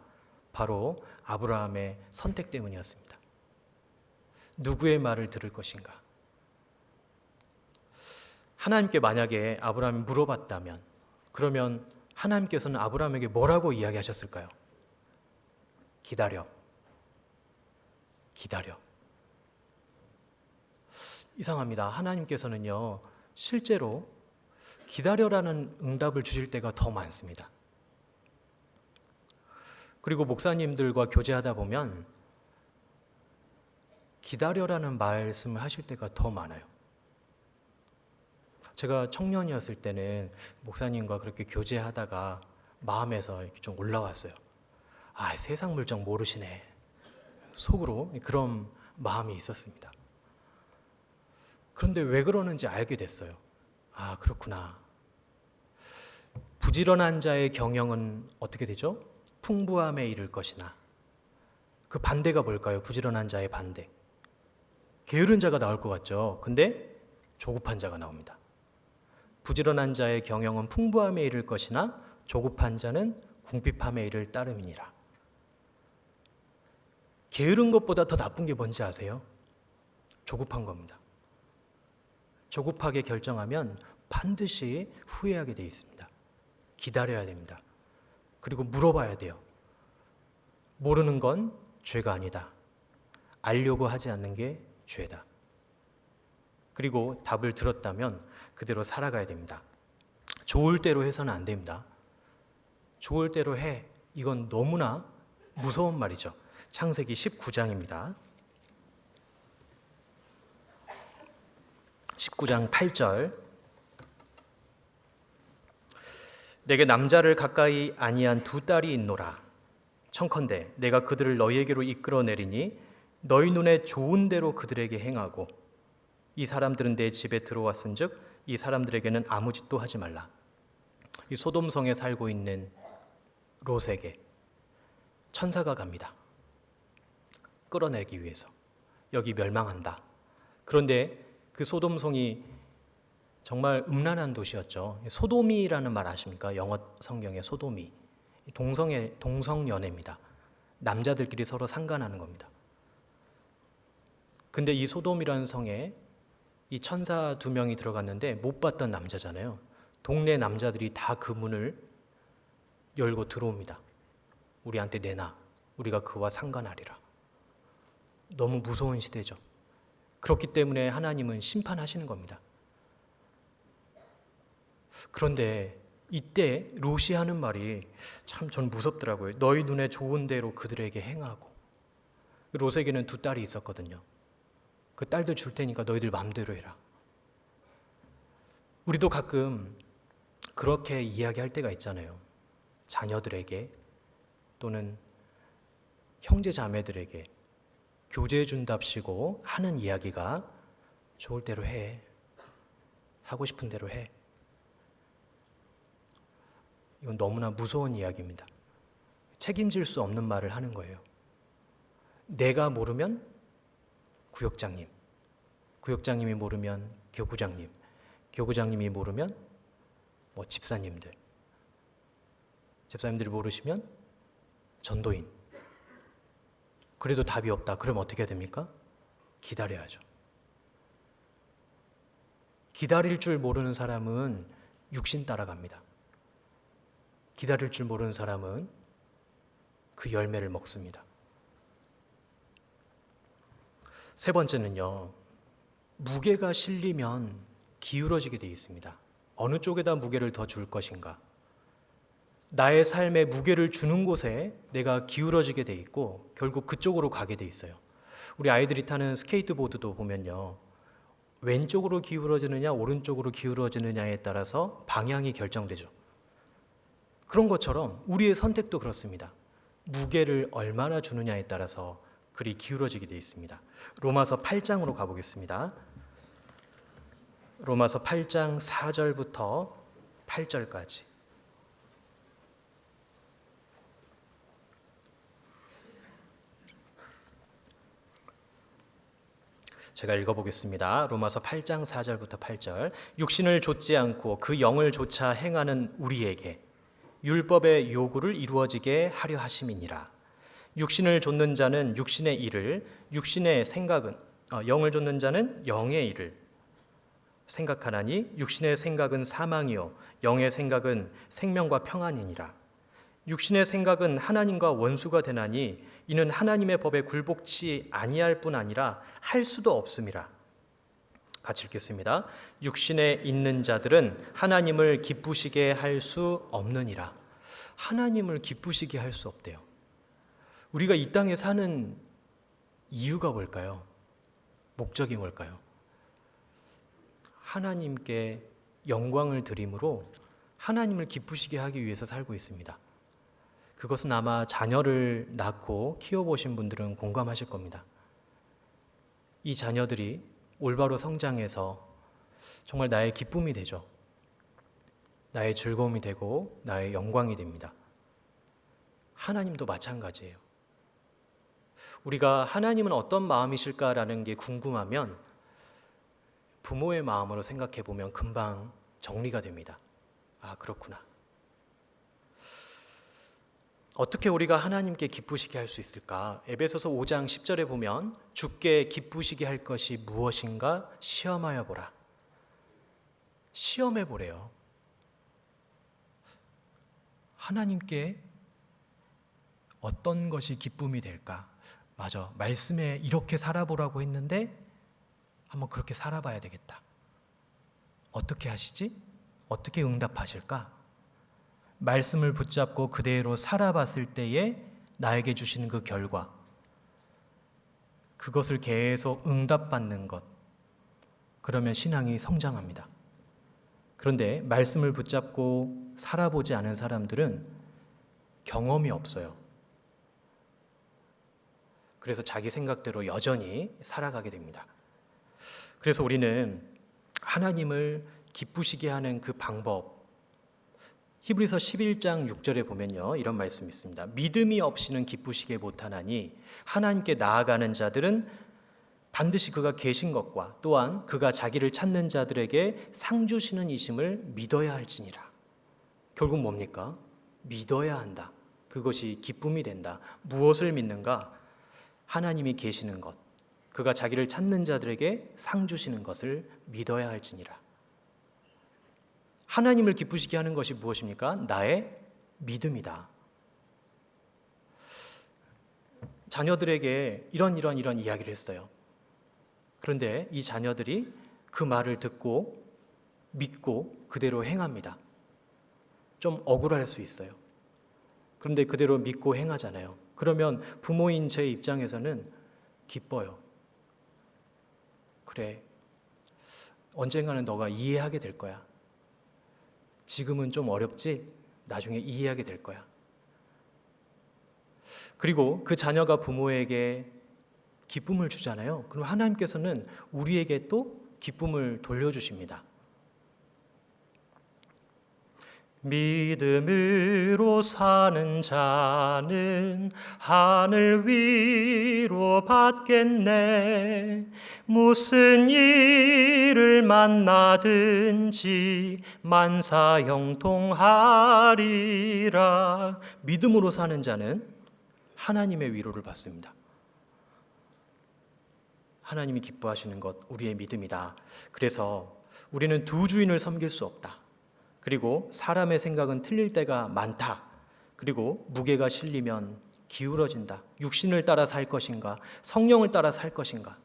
[SPEAKER 1] 바로 아브라함의 선택 때문이었습니다. 누구의 말을 들을 것인가? 하나님께 만약에 아브라함이 물어봤다면 그러면 하나님께서는 아브라함에게 뭐라고 이야기하셨을까요? 기다려. 기다려. 이상합니다. 하나님께서는요, 실제로 기다려라는 응답을 주실 때가 더 많습니다. 그리고 목사님들과 교제하다 보면 기다려라는 말씀을 하실 때가 더 많아요. 제가 청년이었을 때는 목사님과 그렇게 교제하다가 마음에서 이렇게 좀 올라왔어요. 아, 세상 물정 모르시네. 속으로 그런 마음이 있었습니다. 그런데 왜 그러는지 알게 됐어요. 아, 그렇구나. 부지런한 자의 경영은 어떻게 되죠? 풍부함에 이를 것이나. 그 반대가 뭘까요? 부지런한 자의 반대. 게으른 자가 나올 것 같죠? 근데 조급한 자가 나옵니다. 부지런한 자의 경영은 풍부함에 이를 것이나 조급한 자는 궁핍함에 이를 따름이니라. 게으른 것보다 더 나쁜 게 뭔지 아세요? 조급한 겁니다. 조급하게 결정하면 반드시 후회하게 되어 있습니다. 기다려야 됩니다. 그리고 물어봐야 돼요. 모르는 건 죄가 아니다. 알려고 하지 않는 게 죄다. 그리고 답을 들었다면 그대로 살아가야 됩니다. 좋을 대로 해서는 안 됩니다. 좋을 대로 해. 이건 너무나 무서운 말이죠. 창세기 19장입니다. 19장 8절. 내게 남자를 가까이 아니한 두 딸이 있노라. 청컨대 내가 그들을 너희에게로 이끌어내리니 너희 눈에 좋은 대로 그들에게 행하고 이 사람들은 내 집에 들어왔은즉 이 사람들에게는 아무 짓도 하지 말라. 이 소돔성에 살고 있는 롯에게 천사가 갑니다. 끌어내기 위해서. 여기 멸망한다. 그런데 그 소돔성이 정말 음란한 도시였죠. 소돔이라는 말 아십니까? 영어 성경에 소돔이. 동성연애입니다. 남자들끼리 서로 상간하는 겁니다. 근데 이 소돔이라는 성에 이 천사 2명이 들어갔는데 못 봤던 남자잖아요. 동네 남자들이 다 그 문을 열고 들어옵니다. 우리한테 내놔. 우리가 그와 상관하리라. 너무 무서운 시대죠. 그렇기 때문에 하나님은 심판하시는 겁니다. 그런데 이때 롯이 하는 말이 참 전 무섭더라고요. 너희 눈에 좋은 대로 그들에게 행하고. 롯에게는 2 딸이 있었거든요. 그 딸들 줄 테니까 너희들 마음대로 해라. 우리도 가끔 그렇게 이야기할 때가 있잖아요. 자녀들에게 또는 형제 자매들에게 교제해 준답시고 하는 이야기가 좋을 대로 해. 하고 싶은 대로 해. 이건 너무나 무서운 이야기입니다. 책임질 수 없는 말을 하는 거예요. 내가 모르면 구역장님, 구역장님이 모르면 교구장님, 교구장님이 모르면 집사님들, 집사님들이 모르시면 전도인. 그래도 답이 없다. 그럼 어떻게 해야 됩니까? 기다려야죠. 기다릴 줄 모르는 사람은 육신 따라갑니다. 기다릴 줄 모르는 사람은 그 열매를 먹습니다. 3번째는요. 무게가 실리면 기울어지게 되어 있습니다. 어느 쪽에다 무게를 더 줄 것인가? 나의 삶에 무게를 주는 곳에 내가 기울어지게 돼 있고 결국 그쪽으로 가게 돼 있어요. 우리 아이들이 타는 스케이트보드도 보면요. 왼쪽으로 기울어지느냐 오른쪽으로 기울어지느냐에 따라서 방향이 결정되죠. 그런 것처럼 우리의 선택도 그렇습니다. 무게를 얼마나 주느냐에 따라서 그리 기울어지게 돼 있습니다. 로마서 8장으로 가보겠습니다. 로마서 8장 4절부터 8절까지. 제가 읽어보겠습니다. 로마서 8장 4절부터 8절. 육신을 좇지 않고 그 영을 좇아 행하는 우리에게 율법의 요구를 이루어지게 하려 하심이니라. 육신을 좇는 자는 육신의 일을, 육신의 생각은 영을 좇는 자는 영의 일을 생각하나니 육신의 생각은 사망이요 영의 생각은 생명과 평안이니라. 육신의 생각은 하나님과 원수가 되나니 이는 하나님의 법에 굴복치 아니할 뿐 아니라 할 수도 없음이라. 같이 읽겠습니다. 육신에 있는 자들은 하나님을 기쁘시게 할 수 없느니라. 하나님을 기쁘시게 할 수 없대요. 우리가 이 땅에 사는 이유가 뭘까요? 목적이 뭘까요? 하나님께 영광을 드림으로 하나님을 기쁘시게 하기 위해서 살고 있습니다. 그것은 아마 자녀를 낳고 키워보신 분들은 공감하실 겁니다. 이 자녀들이 올바로 성장해서 정말 나의 기쁨이 되죠. 나의 즐거움이 되고 나의 영광이 됩니다. 하나님도 마찬가지예요. 우리가 하나님은 어떤 마음이실까라는 게 궁금하면 부모의 마음으로 생각해 보면 금방 정리가 됩니다. 아, 그렇구나. 어떻게 우리가 하나님께 기쁘시게 할 수 있을까? 에베소서 5장 10절에 보면 주께 기쁘시게 할 것이 무엇인가 시험하여 보라. 시험해 보래요. 하나님께 어떤 것이 기쁨이 될까? 맞아. 말씀에 이렇게 살아보라고 했는데 한번 그렇게 살아봐야 되겠다. 어떻게 하시지? 어떻게 응답하실까? 말씀을 붙잡고 그대로 살아봤을 때에 나에게 주시는 그 결과, 그것을 계속 응답받는 것, 그러면 신앙이 성장합니다. 그런데 말씀을 붙잡고 살아보지 않은 사람들은 경험이 없어요. 그래서 자기 생각대로 여전히 살아가게 됩니다. 그래서 우리는 하나님을 기쁘시게 하는 그 방법, 히브리서 11장 6절에 보면요, 이런 말씀이 있습니다. 믿음이 없이는 기쁘시게 못하나니 하나님께 나아가는 자들은 반드시 그가 계신 것과 또한 그가 자기를 찾는 자들에게 상 주시는 이심을 믿어야 할지니라. 결국 뭡니까? 믿어야 한다. 그것이 기쁨이 된다. 무엇을 믿는가? 하나님이 계시는 것, 그가 자기를 찾는 자들에게 상 주시는 것을 믿어야 할지니라. 하나님을 기쁘시게 하는 것이 무엇입니까? 나의 믿음이다. 자녀들에게 이런 이야기를 했어요. 그런데 이 자녀들이 그 말을 듣고 믿고 그대로 행합니다. 좀 억울할 수 있어요. 그런데 그대로 믿고 행하잖아요. 그러면 부모인 제 입장에서는 기뻐요. 그래, 언젠가는 너가 이해하게 될 거야. 지금은 좀 어렵지? 나중에 이해하게 될 거야. 그리고 그 자녀가 부모에게 기쁨을 주잖아요. 그럼 하나님께서는 우리에게 또 기쁨을 돌려주십니다. 믿음으로 사는 자는 하늘 위로 받겠네. 무슨 일을 만나든지 만사 형통하리라. 믿음으로 사는 자는 하나님의 위로를 받습니다. 하나님이 기뻐하시는 것, 우리의 믿음이다. 그래서 우리는 두 주인을 섬길 수 없다. 그리고 사람의 생각은 틀릴 때가 많다. 그리고 무게가 실리면 기울어진다. 육신을 따라 살 것인가? 성령을 따라 살 것인가?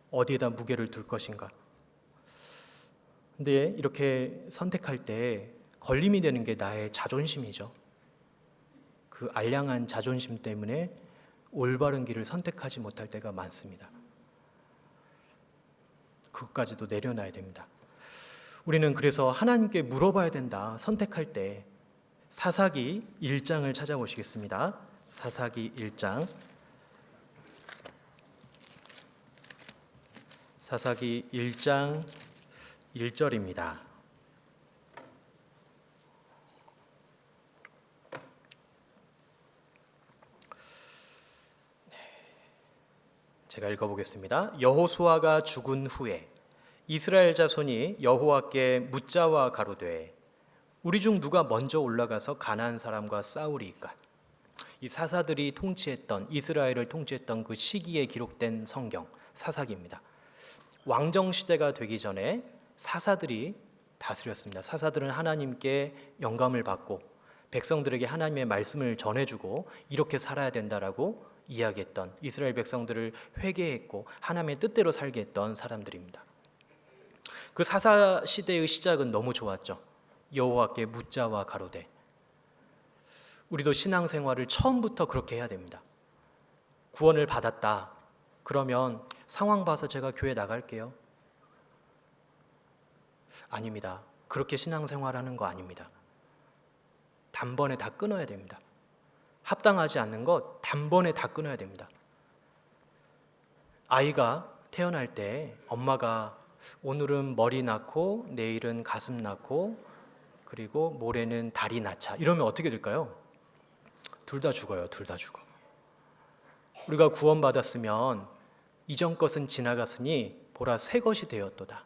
[SPEAKER 1] 어디에다 무게를 둘 것인가? 근데 이렇게 선택할 때 걸림이 되는 게 나의 자존심이죠. 그 알량한 자존심 때문에 올바른 길을 선택하지 못할 때가 많습니다. 그것까지도 내려놔야 됩니다. 우리는 그래서 하나님께 물어봐야 된다. 선택할 때 사사기 1장을 찾아보시겠습니다. 사사기 1장. 사사기 1장 1절입니다. 제가 읽어보겠습니다. 여호수아가 죽은 후에 이스라엘 자손이 여호와께 묻자와 가로되 우리 중 누가 먼저 올라가서 가나안 사람과 싸우리이까? 이 사사들이 통치했던, 이스라엘을 통치했던 그 시기에 기록된 성경 사사기입니다. 왕정 시대가 되기 전에 사사들이 다스렸습니다. 사사들은 하나님께 영감을 받고 백성들에게 하나님의 말씀을 전해주고 이렇게 살아야 된다라고 이야기했던, 이스라엘 백성들을 회개했고 하나님의 뜻대로 살게 했던 사람들입니다. 그 사사 시대의 시작은 너무 좋았죠. 여호와께 묻자와 가로되. 우리도 신앙생활을 처음부터 그렇게 해야 됩니다. 구원을 받았다. 그러면 상황 봐서 제가 교회 나갈게요. 아닙니다. 그렇게 신앙생활하는 거 아닙니다. 단번에 다 끊어야 됩니다. 합당하지 않는 것 단번에 다 끊어야 됩니다. 아이가 태어날 때 엄마가 오늘은 머리 낳고 내일은 가슴 낳고 그리고 모레는 다리 낳자 이러면 어떻게 될까요? 둘 다 죽어요. 둘 다 죽어. 우리가 구원받았으면 이전 것은 지나갔으니 보라 새 것이 되었도다.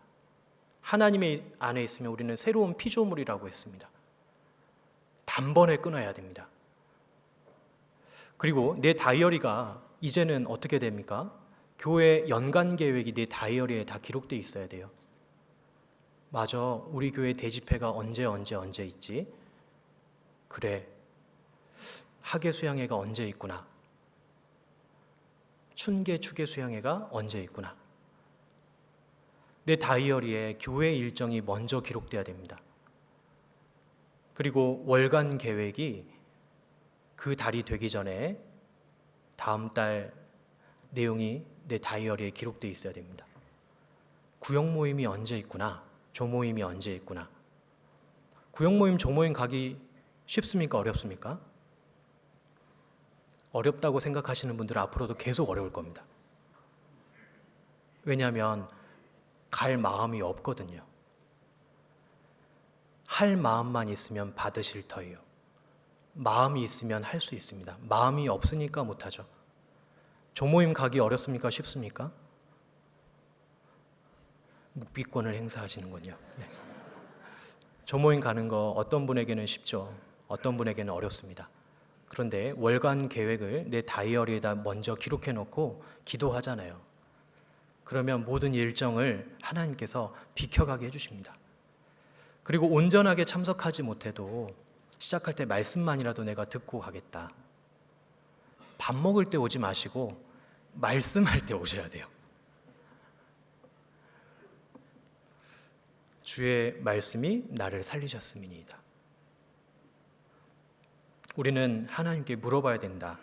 [SPEAKER 1] 하나님의 안에 있으면 우리는 새로운 피조물이라고 했습니다. 단번에 끊어야 됩니다. 그리고 내 다이어리가 이제는 어떻게 됩니까? 교회 연간 계획이 내 다이어리에 다 기록되어 있어야 돼요. 맞아, 우리 교회 대집회가 언제 있지? 그래, 학예 수양회가 언제 있구나. 춘계 추계 수양회가 언제 있구나. 내 다이어리에 교회 일정이 먼저 기록돼야 됩니다. 그리고 월간 계획이 그 달이 되기 전에 다음 달 내용이 내 다이어리에 기록되어 있어야 됩니다. 구역 모임이 언제 있구나, 조모임이 언제 있구나. 구역 모임, 조모임 가기 쉽습니까? 어렵습니까? 어렵다고 생각하시는 분들은 앞으로도 계속 어려울 겁니다. 왜냐하면 갈 마음이 없거든요. 할 마음만 있으면 받으실 터이요. 마음이 있으면 할 수 있습니다. 마음이 없으니까 못하죠. 조모임 가기 어렵습니까? 쉽습니까? 묵비권을 행사하시는군요. 네. 조모임 가는 거 어떤 분에게는 쉽죠. 어떤 분에게는 어렵습니다. 그런데 월간 계획을 내 다이어리에다 먼저 기록해 놓고 기도하잖아요. 그러면 모든 일정을 하나님께서 비켜가게 해주십니다. 그리고 온전하게 참석하지 못해도 시작할 때 말씀만이라도 내가 듣고 가겠다. 밥 먹을 때 오지 마시고 말씀할 때 오셔야 돼요. 주의 말씀이 나를 살리셨음이니이다. 우리는 하나님께 물어봐야 된다.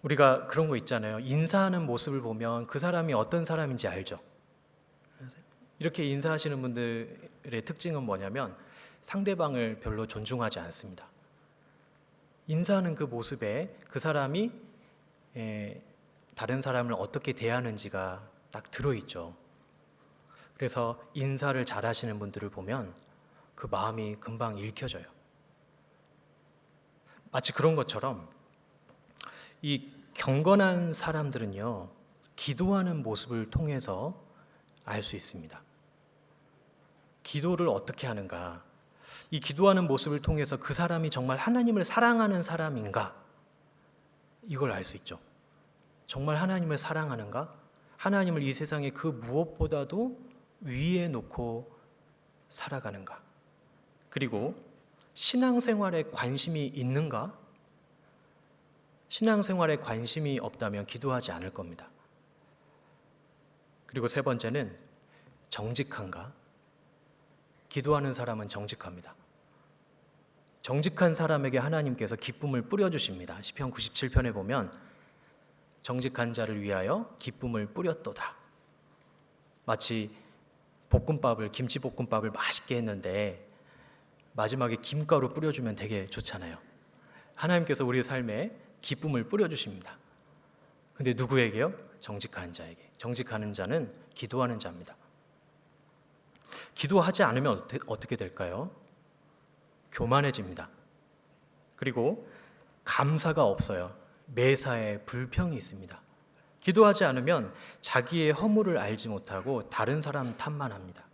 [SPEAKER 1] 우리가 그런 거 있잖아요. 인사하는 모습을 보면 그 사람이 어떤 사람인지 알죠. 이렇게 인사하시는 분들의 특징은 뭐냐면 상대방을 별로 존중하지 않습니다. 인사하는 그 모습에 그 사람이 다른 사람을 어떻게 대하는지가 딱 들어있죠. 그래서 인사를 잘하시는 분들을 보면 그 마음이 금방 읽혀져요. 마치 그런 것처럼 이 경건한 사람들은요, 기도하는 모습을 통해서 알 수 있습니다. 기도를 어떻게 하는가? 이 기도하는 모습을 통해서 그 사람이 정말 하나님을 사랑하는 사람인가? 이걸 알 수 있죠. 정말 하나님을 사랑하는가? 하나님을 이 세상에 그 무엇보다도 위에 놓고 살아가는가? 그리고 신앙생활에 관심이 있는가? 신앙생활에 관심이 없다면 기도하지 않을 겁니다. 그리고 세 번째는 정직한가? 기도하는 사람은 정직합니다. 정직한 사람에게 하나님께서 기쁨을 뿌려주십니다. 시편 97편에 보면 정직한 자를 위하여 기쁨을 뿌렸도다. 마치 김치볶음밥을 맛있게 했는데 마지막에 김가루 뿌려주면 되게 좋잖아요. 하나님께서 우리 삶에 기쁨을 뿌려주십니다. 근데 누구에게요? 정직한 자에게. 정직하는 자는 기도하는 자입니다. 기도하지 않으면 어떻게 될까요? 교만해집니다. 그리고 감사가 없어요. 매사에 불평이 있습니다. 기도하지 않으면 자기의 허물을 알지 못하고 다른 사람 탓만 합니다.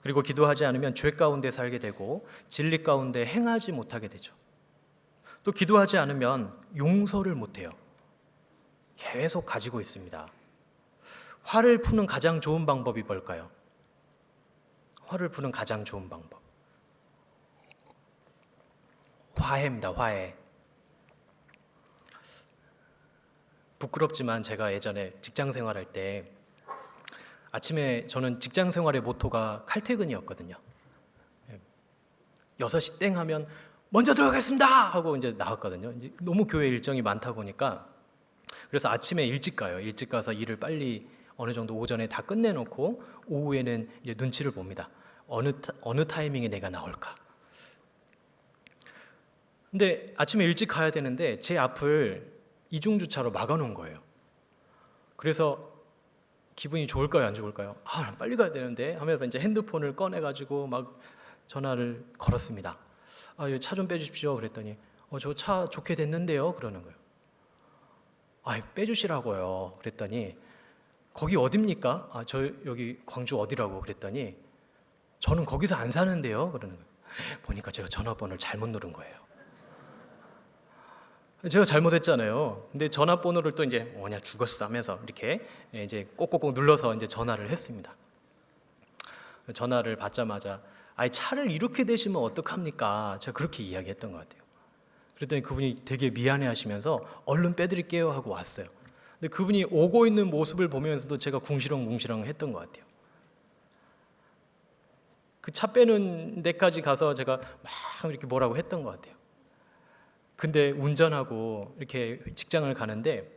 [SPEAKER 1] 그리고 기도하지 않으면 죄 가운데 살게 되고 진리 가운데 행하지 못하게 되죠. 또 기도하지 않으면 용서를 못해요. 계속 가지고 있습니다. 화를 푸는 가장 좋은 방법이 뭘까요? 화를 푸는 가장 좋은 방법. 화해입니다. 화해. 부끄럽지만 제가 예전에 직장 생활할 때 아침에 저는 직장 생활의 모토가 칼퇴근이었거든요. 6시 땡 하면 먼저 들어가겠습니다 하고 이제 나왔거든요. 이제 너무 교회 일정이 많다 보니까 그래서 아침에 일찍 가요. 일찍 가서 일을 빨리 어느 정도 오전에 다 끝내놓고 오후에는 이제 눈치를 봅니다. 어느 타이밍에 내가 나올까. 근데 아침에 일찍 가야 되는데 제 앞을 이중주차로 막아놓은 거예요. 그래서 기분이 좋을까요? 안 좋을까요? 아, 빨리 가야 되는데 하면서 이제 핸드폰을 꺼내가지고 막 전화를 걸었습니다. 아, 차 좀 빼주십시오. 그랬더니 저 차 좋게 됐는데요. 그러는 거예요. 아, 빼주시라고요. 그랬더니 거기 어딥니까? 아, 저 여기 광주 어디라고 그랬더니 저는 거기서 안 사는데요. 그러는 거예요. 보니까 제가 전화번호를 잘못 누른 거예요. 제가 잘못했잖아요. 근데 전화번호를 또 이제 뭐냐 죽었어 하면서 이렇게 이제 꼭꼭꼭 눌러서 이제 전화를 했습니다. 전화를 받자마자 아니 차를 이렇게 대시면 어떡합니까? 제가 그렇게 이야기했던 것 같아요. 그랬더니 그분이 되게 미안해하시면서 얼른 빼드릴게요 하고 왔어요. 근데 그분이 오고 있는 모습을 보면서도 제가 궁시렁궁시렁 했던 것 같아요. 그 차 빼는 데까지 가서 제가 막 이렇게 뭐라고 했던 것 같아요. 근데 운전하고 이렇게 직장을 가는데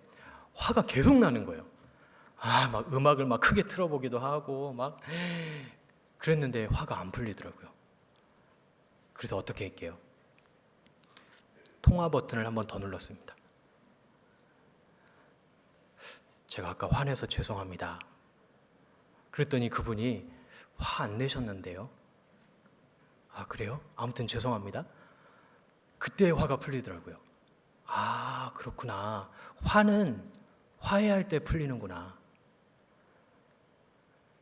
[SPEAKER 1] 화가 계속 나는 거예요. 막 음악을 막 크게 틀어보기도 하고 막 그랬는데 화가 안 풀리더라고요. 그래서 어떻게 할게요? 통화 버튼을 한번 더 눌렀습니다. 제가 아까 화내서 죄송합니다. 그랬더니 그분이 화 안 내셨는데요. 아, 그래요? 아무튼 죄송합니다. 그때 화가 풀리더라고요. 아, 그렇구나. 화는 화해할 때 풀리는구나.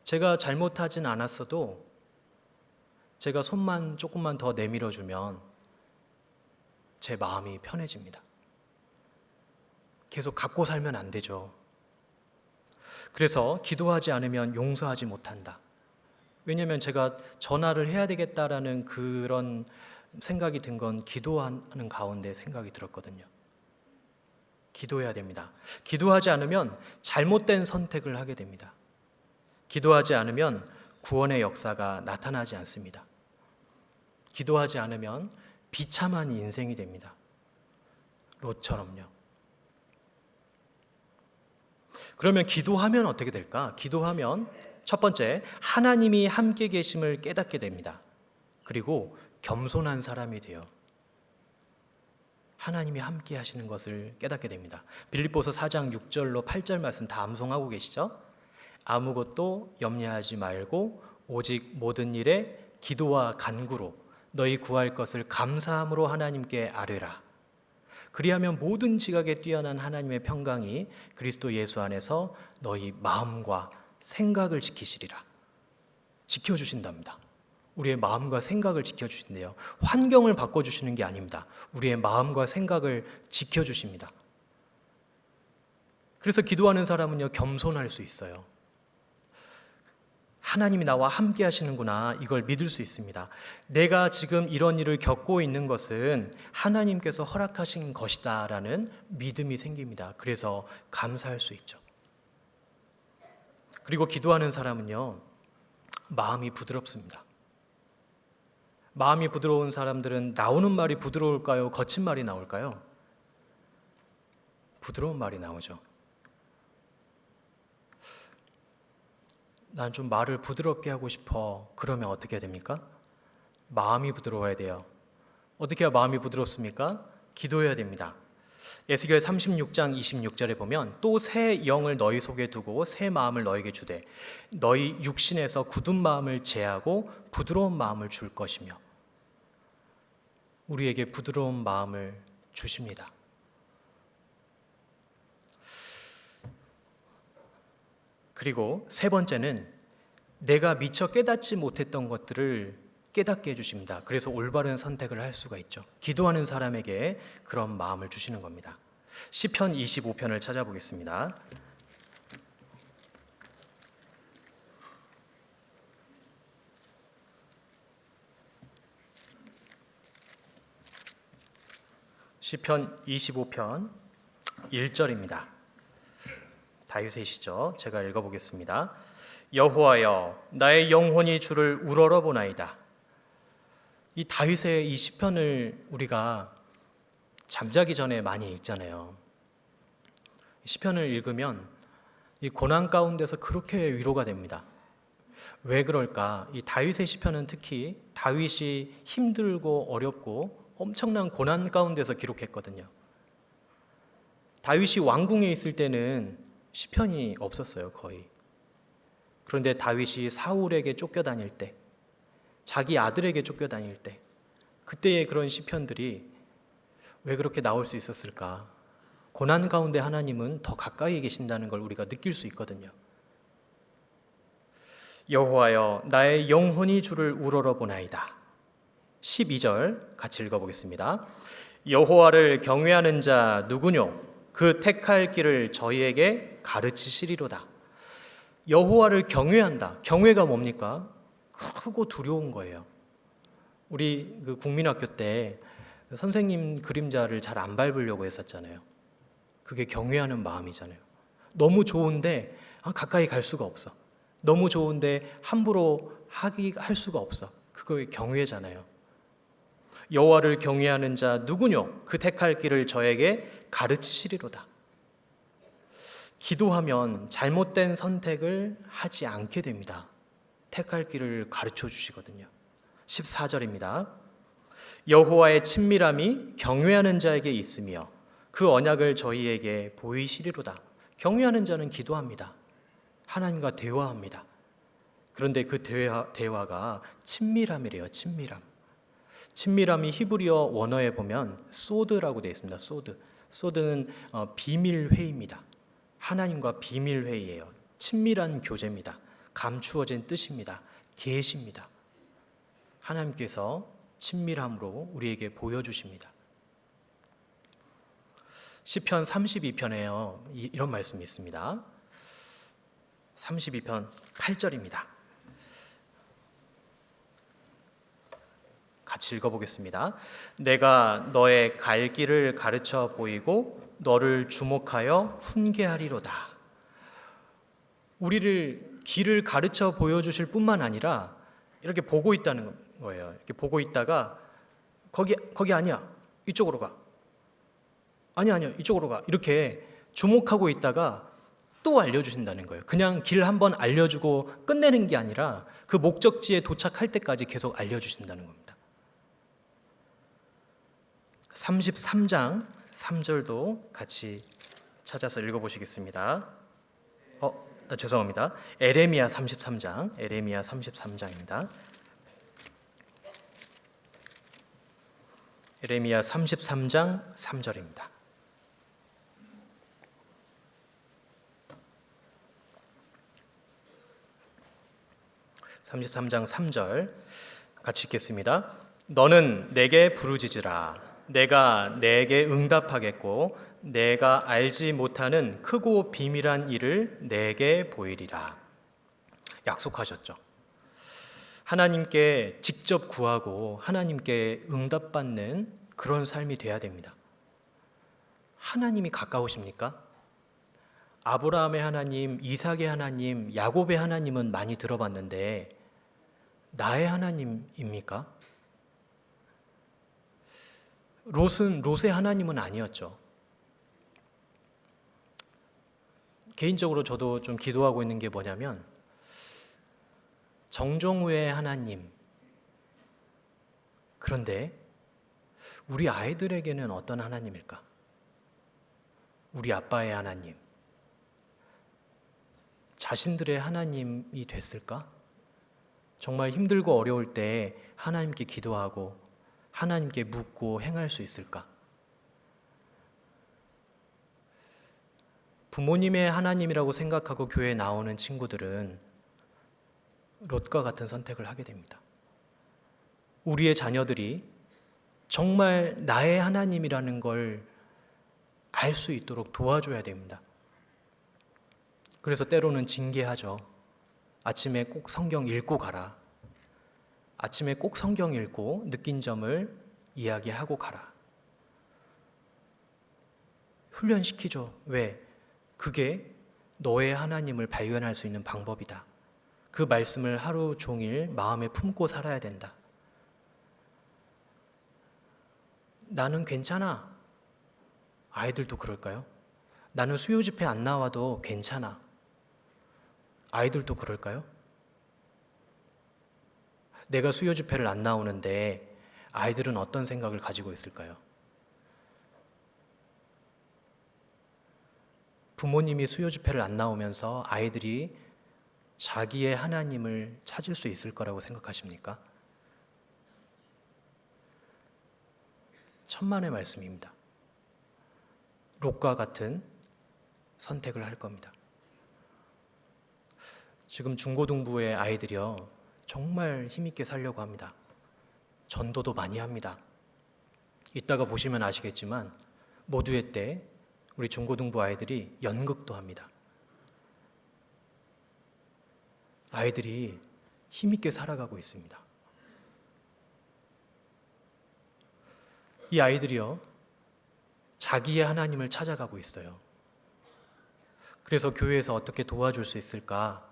[SPEAKER 1] 제가 잘못하진 않았어도 제가 손만 조금만 더 내밀어주면 제 마음이 편해집니다. 계속 갖고 살면 안 되죠. 그래서 기도하지 않으면 용서하지 못한다. 왜냐하면 제가 전화를 해야 되겠다라는 그런 생각이 든 건 기도하는 가운데 생각이 들었거든요. 기도해야 됩니다. 기도하지 않으면 잘못된 선택을 하게 됩니다. 기도하지 않으면 구원의 역사가 나타나지 않습니다. 기도하지 않으면 비참한 인생이 됩니다. 롯처럼요. 그러면 기도하면 어떻게 될까? 기도하면 첫 번째, 하나님이 함께 계심을 깨닫게 됩니다. 그리고 겸손한 사람이 돼요. 하나님이 함께 하시는 것을 깨닫게 됩니다. 빌립보서 4장 6절로 8절 말씀 다 암송하고 계시죠? 아무것도 염려하지 말고 오직 모든 일에 기도와 간구로 너희 구할 것을 감사함으로 하나님께 아뢰라. 그리하면 모든 지각에 뛰어난 하나님의 평강이 그리스도 예수 안에서 너희 마음과 생각을 지키시리라. 지켜주신답니다. 우리의 마음과 생각을 지켜주신대요. 환경을 바꿔주시는 게 아닙니다. 우리의 마음과 생각을 지켜주십니다. 그래서 기도하는 사람은요, 겸손할 수 있어요. 하나님이 나와 함께 하시는구나, 이걸 믿을 수 있습니다. 내가 지금 이런 일을 겪고 있는 것은 하나님께서 허락하신 것이다 라는 믿음이 생깁니다. 그래서 감사할 수 있죠. 그리고 기도하는 사람은요, 마음이 부드럽습니다. 마음이 부드러운 사람들은 나오는 말이 부드러울까요? 거친 말이 나올까요? 부드러운 말이 나오죠. 난 좀 말을 부드럽게 하고 싶어. 그러면 어떻게 해야 됩니까? 마음이 부드러워야 돼요. 어떻게 해야 마음이 부드럽습니까? 기도해야 됩니다. 에스겔 36장 26절에 보면 또 새 영을 너희 속에 두고 새 마음을 너에게 주되 너희 육신에서 굳은 마음을 제하고 부드러운 마음을 줄 것이며, 우리에게 부드러운 마음을 주십니다. 그리고 세 번째는 내가 미처 깨닫지 못했던 것들을 깨닫게 해주십니다. 그래서 올바른 선택을 할 수가 있죠. 기도하는 사람에게 그런 마음을 주시는 겁니다. 시편 25편을 찾아보겠습니다. 시편 25편 1절입니다. 다윗의 시죠. 제가 읽어보겠습니다. 여호와여, 나의 영혼이 주를 우러러보나이다. 이 다윗의 이 시편을 우리가 잠자기 전에 많이 읽잖아요. 시편을 읽으면 이 고난 가운데서 그렇게 위로가 됩니다. 왜 그럴까? 이 다윗의 시편은 특히 다윗이 힘들고 어렵고 엄청난 고난 가운데서 기록했거든요. 다윗이 왕궁에 있을 때는 시편이 없었어요, 거의. 그런데 다윗이 사울에게 쫓겨다닐 때, 자기 아들에게 쫓겨다닐 때, 그때의 그런 시편들이 왜 그렇게 나올 수 있었을까? 고난 가운데 하나님은 더 가까이 계신다는 걸 우리가 느낄 수 있거든요. 여호와여, 나의 영혼이 주를 우러러보나이다. 12절 같이 읽어보겠습니다. 여호와를 경외하는 자 누구뇨? 그 택할 길을 저희에게 가르치시리로다. 여호와를 경외한다. 경외가 뭡니까? 크고 두려운 거예요. 우리 그 국민학교 때 선생님 그림자를 잘 안 밟으려고 했었잖아요. 그게 경외하는 마음이잖아요. 너무 좋은데 가까이 갈 수가 없어. 너무 좋은데 함부로 할 수가 없어. 그거 경외잖아요. 여호와를 경외하는 자 누구뇨? 그 택할 길을 저에게 가르치시리로다. 기도하면 잘못된 선택을 하지 않게 됩니다. 택할 길을 가르쳐 주시거든요. 14절입니다. 여호와의 친밀함이 경외하는 자에게 있으며 그 언약을 저희에게 보이시리로다. 경외하는 자는 기도합니다. 하나님과 대화합니다. 그런데 그 대화가 친밀함이래요. 친밀함. 친밀함이 히브리어 원어에 보면 소드라고 되어 있습니다. 소드. 소드는 비밀 회의입니다. 하나님과 비밀 회의예요. 친밀한 교제입니다. 감추어진 뜻입니다. 계시입니다. 하나님께서 친밀함으로 우리에게 보여주십니다. 시편 32편에요. 이런 말씀이 있습니다. 32편 8절입니다. 같이 읽어보겠습니다. 내가 너의 갈 길을 가르쳐 보이고 너를 주목하여 훈계하리로다. 우리를 길을 가르쳐 보여주실 뿐만 아니라 이렇게 보고 있다는 거예요. 이렇게 보고 있다가 거기 아니야. 이쪽으로 가. 아니야 이쪽으로 가. 이렇게 주목하고 있다가 또 알려주신다는 거예요. 그냥 길 한번 알려주고 끝내는 게 아니라 그 목적지에 도착할 때까지 계속 알려주신다는 겁니다. 33장 3절도 같이 찾아서 읽어보시겠습니다. 죄송합니다. 에레미야 33장입니다. 에레미야 33장 3절입니다. (33장 3절) 같이 읽겠습니다. 너는 내게 부르짖으라. 내가 내게 응답하겠고 내가 알지 못하는 크고 비밀한 일을 내게 보이리라. 약속하셨죠. 하나님께 직접 구하고 하나님께 응답받는 그런 삶이 돼야 됩니다. 하나님이 가까우십니까? 아브라함의 하나님, 이삭의 하나님, 야곱의 하나님은 많이 들어봤는데 나의 하나님입니까? 롯의 하나님은 아니었죠. 개인적으로 저도 좀 기도하고 있는 게 뭐냐면 정종우의 하나님. 그런데 우리 아이들에게는 어떤 하나님일까? 우리 아빠의 하나님. 자신들의 하나님이 됐을까? 정말 힘들고 어려울 때 하나님께 기도하고 하나님께 묻고 행할 수 있을까? 부모님의 하나님이라고 생각하고 교회에 나오는 친구들은 롯과 같은 선택을 하게 됩니다. 우리의 자녀들이 정말 나의 하나님이라는 걸 알 수 있도록 도와줘야 됩니다. 그래서 때로는 징계하죠. 아침에 꼭 성경 읽고 가라. 아침에 꼭 성경 읽고 느낀 점을 이야기하고 가라. 훈련시키죠. 왜? 그게 너의 하나님을 발견할 수 있는 방법이다. 그 말씀을 하루 종일 마음에 품고 살아야 된다. 나는 괜찮아. 아이들도 그럴까요? 나는 수요 집회 안 나와도 괜찮아. 아이들도 그럴까요? 내가 수요 집회를 안 나오는데 아이들은 어떤 생각을 가지고 있을까요? 부모님이 수요 집회를 안 나오면서 아이들이 자기의 하나님을 찾을 수 있을 거라고 생각하십니까? 천만의 말씀입니다. 롯과 같은 선택을 할 겁니다. 지금 중고등부의 아이들이요, 정말 힘있게 살려고 합니다. 전도도 많이 합니다. 이따가 보시면 아시겠지만 모두의 때 우리 중고등부 아이들이 연극도 합니다. 아이들이 힘있게 살아가고 있습니다. 이 아이들이요, 자기의 하나님을 찾아가고 있어요. 그래서 교회에서 어떻게 도와줄 수 있을까?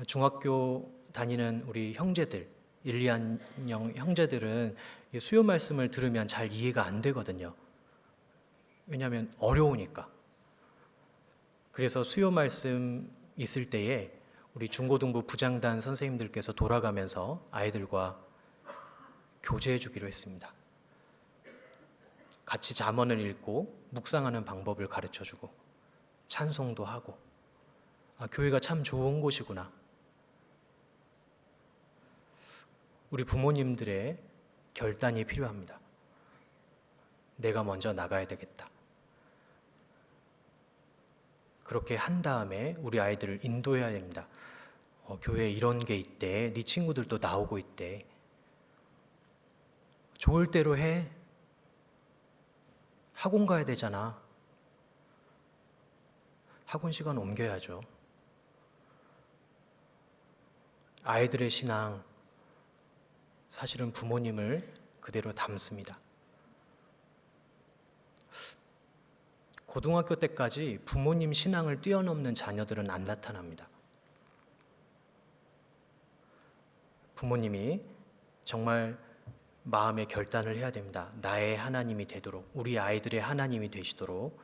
[SPEAKER 1] 중학교 다니는 우리 형제들, 1, 2학년 형제들은 수요 말씀을 들으면 잘 이해가 안 되거든요. 왜냐하면 어려우니까. 그래서 수요 말씀 있을 때에 우리 중고등부 부장단 선생님들께서 돌아가면서 아이들과 교제해 주기로 했습니다. 같이 잠언을 읽고 묵상하는 방법을 가르쳐 주고 찬송도 하고, 교회가 참 좋은 곳이구나. 우리 부모님들의 결단이 필요합니다. 내가 먼저 나가야 되겠다. 그렇게 한 다음에 우리 아이들을 인도해야 됩니다. 교회에 이런 게 있대. 네 친구들도 나오고 있대. 좋을 대로 해. 학원 가야 되잖아. 학원 시간 옮겨야죠. 아이들의 신앙, 사실은 부모님을 그대로 닮습니다. 고등학교 때까지 부모님 신앙을 뛰어넘는 자녀들은 안 나타납니다. 부모님이 정말 마음의 결단을 해야 됩니다. 나의 하나님이 되도록, 우리 아이들의 하나님이 되시도록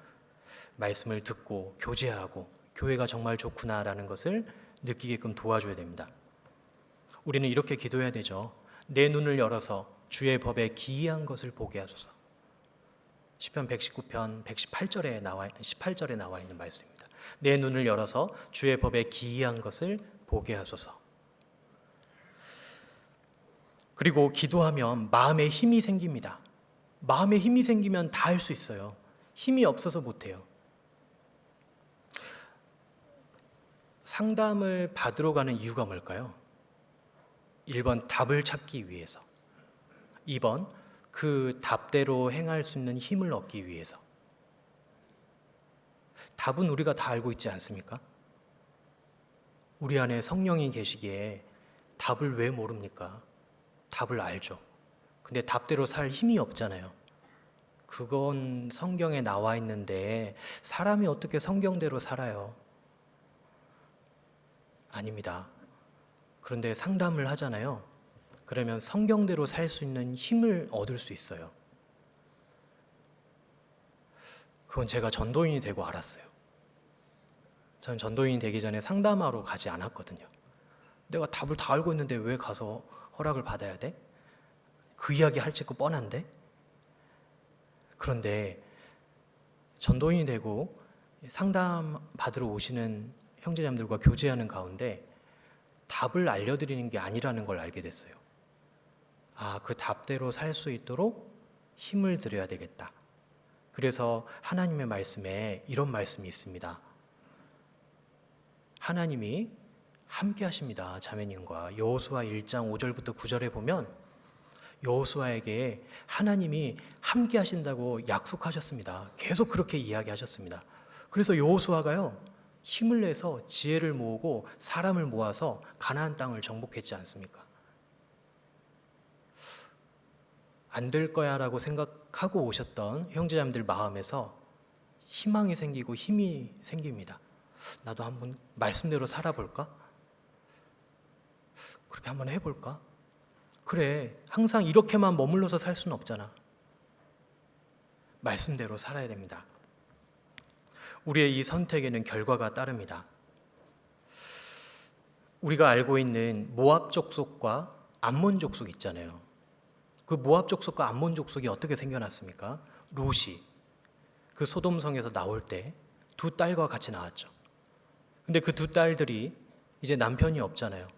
[SPEAKER 1] 말씀을 듣고 교제하고 교회가 정말 좋구나라는 것을 느끼게끔 도와줘야 됩니다. 우리는 이렇게 기도해야 되죠. 내 눈을 열어서 주의 법에 기이한 것을 보게 하소서. 시편 119편 118절에 나와 있는 말씀입니다. 내 눈을 열어서 주의 법에 기이한 것을 보게 하소서. 그리고 기도하면 마음에 힘이 생깁니다. 마음에 힘이 생기면 다 할 수 있어요. 힘이 없어서 못해요. 상담을 받으러 가는 이유가 뭘까요? 1번 답을 찾기 위해서, 2번 그 답대로 행할 수 있는 힘을 얻기 위해서. 답은 우리가 다 알고 있지 않습니까? 우리 안에 성령이 계시기에 답을 왜 모릅니까? 답을 알죠. 근데 답대로 살 힘이 없잖아요. 그건 성경에 나와 있는데 사람이 어떻게 성경대로 살아요? 아닙니다. 그런데 상담을 하잖아요. 그러면 성경대로 살 수 있는 힘을 얻을 수 있어요. 그건 제가 전도인이 되고 알았어요. 저는 전도인이 되기 전에 상담하러 가지 않았거든요. 내가 답을 다 알고 있는데 왜 가서 허락을 받아야 돼? 그 이야기 할지 거 뻔한데? 그런데 전도인이 되고 상담 받으러 오시는 형제자매들과 교제하는 가운데 답을 알려드리는 게 아니라는 걸 알게 됐어요. 그 답대로 살 수 있도록 힘을 드려야 되겠다. 그래서 하나님의 말씀에 이런 말씀이 있습니다. 하나님이 함께 하십니다. 자매님과 여호수아 1장 5절부터 9절에 보면 여호수아에게 하나님이 함께 하신다고 약속하셨습니다. 계속 그렇게 이야기하셨습니다. 그래서 여호수아가요, 힘을 내서 지혜를 모으고 사람을 모아서 가나안 땅을 정복했지 않습니까? 안 될 거야라고 생각하고 오셨던 형제자매들 마음에서 희망이 생기고 힘이 생깁니다. 나도 한번 말씀대로 살아볼까? 그렇게 한번 해볼까? 그래, 항상 이렇게만 머물러서 살 수는 없잖아. 말씀대로 살아야 됩니다. 우리의 이 선택에는 결과가 따릅니다. 우리가 알고 있는 모압 족속과 암몬 족속 있잖아요. 그 모압 족속과 암몬 족속이 어떻게 생겨났습니까? 롯이 그 소돔성에서 나올 때 두 딸과 같이 나왔죠. 근데 그 두 딸들이 이제 남편이 없잖아요.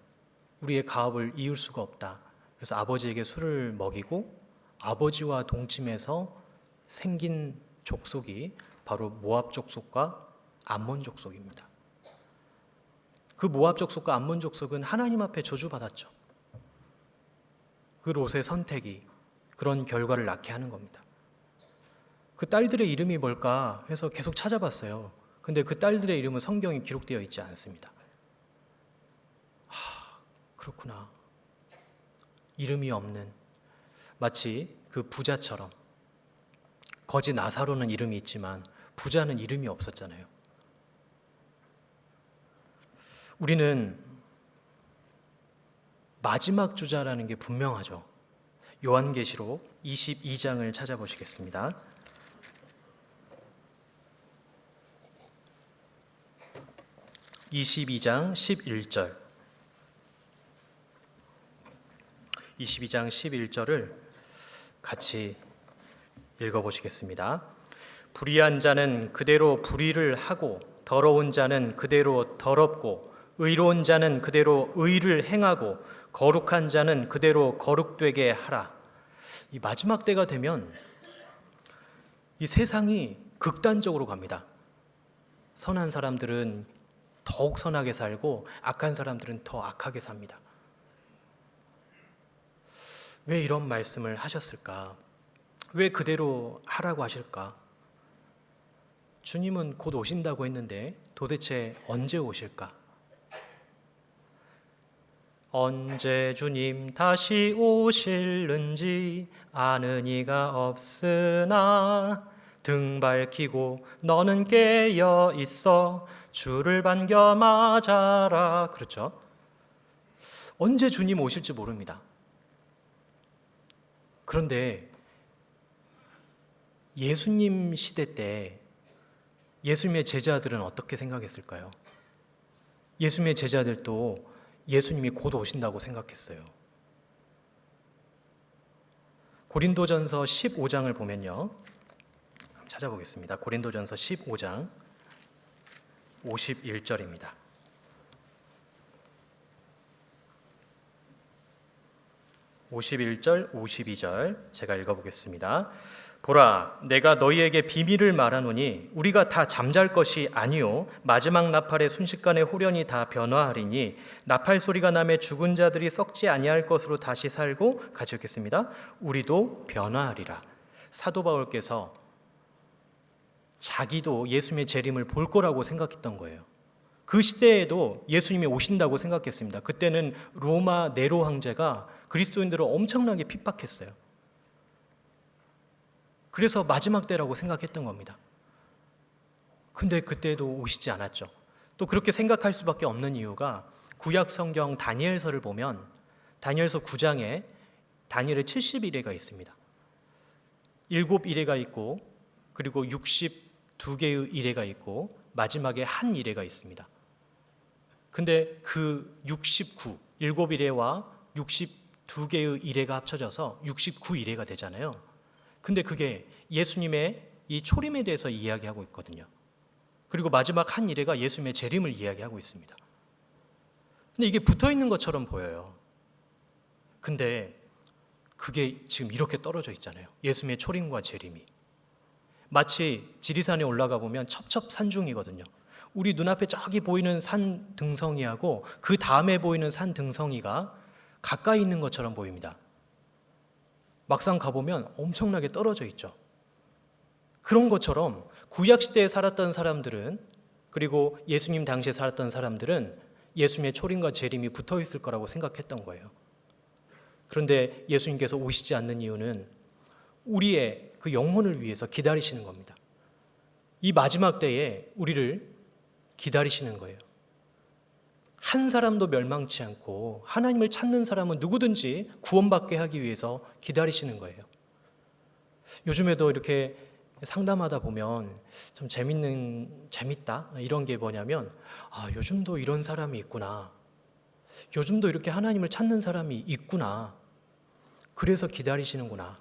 [SPEAKER 1] 우리의 가업을 이을 수가 없다. 그래서 아버지에게 술을 먹이고 아버지와 동침해서 생긴 족속이 바로 모압 족속과 암몬 족속입니다. 그 모압 족속과 암몬 족속은 하나님 앞에 저주받았죠. 그 롯의 선택이 그런 결과를 낳게 하는 겁니다. 그 딸들의 이름이 뭘까 해서 계속 찾아봤어요. 근데 그 딸들의 이름은 성경에 기록되어 있지 않습니다. 그렇구나. 이름이 없는, 마치 그 부자처럼. 거지 나사로는 이름이 있지만 부자는 이름이 없었잖아요. 우리는 마지막 주자라는 게 분명하죠. 요한계시록 22장을 찾아보시겠습니다. 22장 11절. 22장 11절을 같이 읽어보시겠습니다. 불의한 자는 그대로 불의를 하고 더러운 자는 그대로 더럽고 의로운 자는 그대로 의를 행하고 거룩한 자는 그대로 거룩되게 하라. 이 마지막 때가 되면 이 세상이 극단적으로 갑니다. 선한 사람들은 더욱 선하게 살고 악한 사람들은 더 악하게 삽니다. 왜 이런 말씀을 하셨을까? 왜 그대로 하라고 하실까? 주님은 곧 오신다고 했는데 도대체 언제 오실까? 언제 주님 다시 오실는지 아는 이가 없으나 등 밝히고 너는 깨어 있어 주를 반겨 맞아라. 그렇죠? 언제 주님 오실지 모릅니다. 그런데 예수님 시대 때 예수님의 제자들은 어떻게 생각했을까요? 예수님의 제자들도 예수님이 곧 오신다고 생각했어요. 고린도전서 15장을 보면요. 찾아보겠습니다. 고린도전서 15장 51절입니다. 51절, 52절 제가 읽어보겠습니다. 보라, 내가 너희에게 비밀을 말하노니 우리가 다 잠잘 것이 아니요 마지막 나팔의 순식간에 홀연히 다 변화하리니 나팔 소리가 나매 죽은 자들이 썩지 아니할 것으로 다시 살고 같이 읽겠습니다. 우리도 변화하리라. 사도 바울께서 자기도 예수님의 재림을 볼 거라고 생각했던 거예요. 그 시대에도 예수님이 오신다고 생각했습니다. 그때는 로마 네로 황제가 그리스도인들을 엄청나게 핍박했어요. 그래서 마지막 때라고 생각했던 겁니다. 근데 그때도 오시지 않았죠. 또 그렇게 생각할 수밖에 없는 이유가 구약 성경 다니엘서를 보면 다니엘서 9장에 다니엘의 70일애가 있습니다. 7일애가 있고 그리고 62개의 일애가 있고 마지막에 한 일애가 있습니다. 근데 그 69, 7일애와 62개의 일애가 합쳐져서 69일애가 되잖아요. 근데 그게 예수님의 이 초림에 대해서 이야기하고 있거든요. 그리고 마지막 한 일애가 예수님의 재림을 이야기하고 있습니다. 근데 이게 붙어 있는 것처럼 보여요. 근데 그게 지금 이렇게 떨어져 있잖아요. 예수님의 초림과 재림이. 마치 지리산에 올라가 보면 첩첩산중이거든요. 우리 눈앞에 저기 보이는 산 등성이하고 그 다음에 보이는 산 등성이가 가까이 있는 것처럼 보입니다. 막상 가보면 엄청나게 떨어져 있죠. 그런 것처럼 구약시대에 살았던 사람들은 그리고 예수님 당시에 살았던 사람들은 예수님의 초림과 재림이 붙어 있을 거라고 생각했던 거예요. 그런데 예수님께서 오시지 않는 이유는 우리의 그 영혼을 위해서 기다리시는 겁니다. 이 마지막 때에 우리를 기다리시는 거예요. 한 사람도 멸망치 않고 하나님을 찾는 사람은 누구든지 구원받게 하기 위해서 기다리시는 거예요. 요즘에도 이렇게 상담하다 보면 좀 재밌다 이런 게 뭐냐면 요즘도 이런 사람이 있구나. 요즘도 이렇게 하나님을 찾는 사람이 있구나. 그래서 기다리시는구나.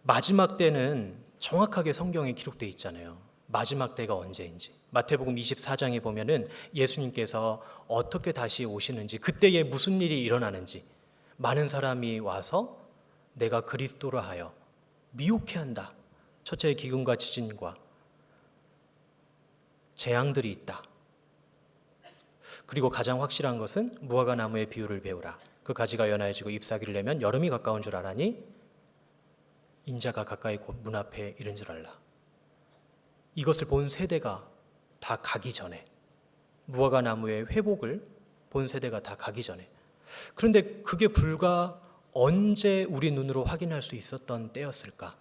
[SPEAKER 1] 마지막 때는 정확하게 성경에 기록되어 있잖아요. 마지막 때가 언제인지. 마태복음 24장에 보면은 예수님께서 어떻게 다시 오시는지, 그때에 무슨 일이 일어나는지, 많은 사람이 와서 내가 그리스도라 하여 미혹해 한다. 첫째 기근과 지진과 재앙들이 있다. 그리고 가장 확실한 것은 무화과 나무의 비유를 배우라. 그 가지가 연하여지고 잎사귀를 내면 여름이 가까운 줄 알아니 인자가 가까이 곧 문 앞에 이른 줄 알라. 이것을 본 세대가 다 가기 전에, 무화과 나무의 회복을 본 세대가 다 가기 전에. 그런데 그게 불과 언제 우리 눈으로 확인할 수 있었던 때였을까?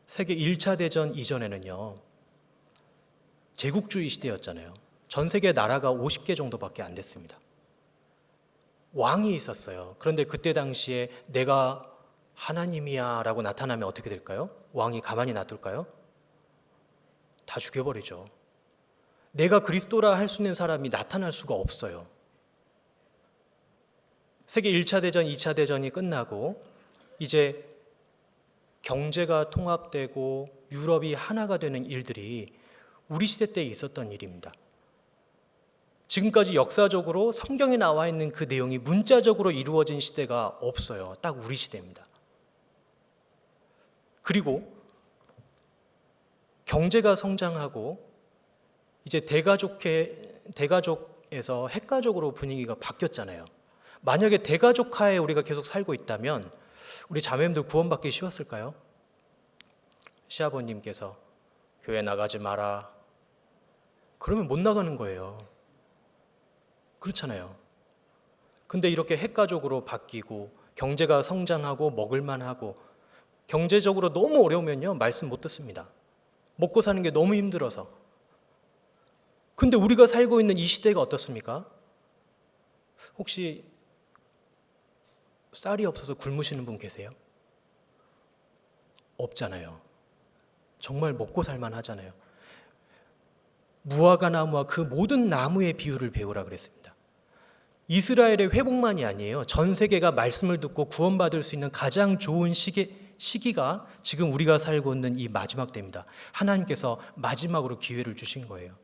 [SPEAKER 1] 세계 1차 대전 이전에는요, 제국주의 시대였잖아요. 전 세계 나라가 50개 정도밖에 안 됐습니다. 왕이 있었어요. 그런데 그때 당시에 내가 하나님이야 라고 나타나면 어떻게 될까요? 왕이 가만히 놔둘까요? 다 죽여버리죠. 내가 그리스도라 할 수 있는 사람이 나타날 수가 없어요. 세계 1차 대전, 2차 대전이 끝나고 이제 경제가 통합되고 유럽이 하나가 되는 일들이 우리 시대 때 있었던 일입니다. 지금까지 역사적으로 성경에 나와 있는 그 내용이 문자적으로 이루어진 시대가 없어요. 딱 우리 시대입니다. 그리고 경제가 성장하고 이제 대가족에서 핵가족으로 분위기가 바뀌었잖아요. 만약에 대가족하에 우리가 계속 살고 있다면 우리 자매님들 구원받기 쉬웠을까요? 시아버님께서 교회 나가지 마라. 그러면 못 나가는 거예요. 그렇잖아요. 근데 이렇게 핵가족으로 바뀌고 경제가 성장하고 먹을만하고 경제적으로 너무 어려우면요 말씀 못 듣습니다. 먹고 사는 게 너무 힘들어서. 근데 우리가 살고 있는 이 시대가 어떻습니까? 혹시 쌀이 없어서 굶으시는 분 계세요? 없잖아요. 정말 먹고 살만 하잖아요. 무화과 나무와 그 모든 나무의 비유를 배우라 그랬습니다. 이스라엘의 회복만이 아니에요. 전 세계가 말씀을 듣고 구원받을 수 있는 가장 좋은 시기가 지금 우리가 살고 있는 이 마지막 때입니다. 하나님께서 마지막으로 기회를 주신 거예요.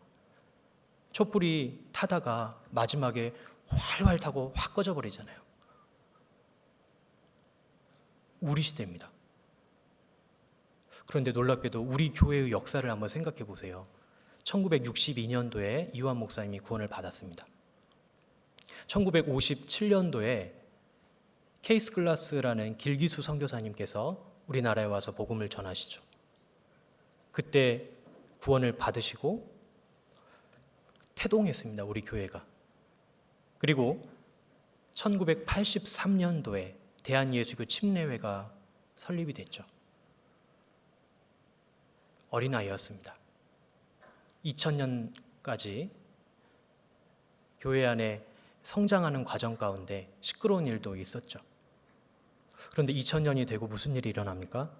[SPEAKER 1] 촛불이 타다가 마지막에 활활 타고 확 꺼져버리잖아요. 우리 시대입니다. 그런데 놀랍게도 우리 교회의 역사를 한번 생각해 보세요. 1962년도에 이완 목사님이 구원을 받았습니다. 1957년도에 케이스 글라스라는 길기수 선교사님께서 우리나라에 와서 복음을 전하시죠. 그때 구원을 받으시고 태동했습니다. 우리 교회가. 그리고 1983년도에 대한예수교 침례회가 설립이 됐죠. 어린아이였습니다. 2000년까지 교회 안에 성장하는 과정 가운데 시끄러운 일도 있었죠. 그런데 2000년이 되고 무슨 일이 일어납니까?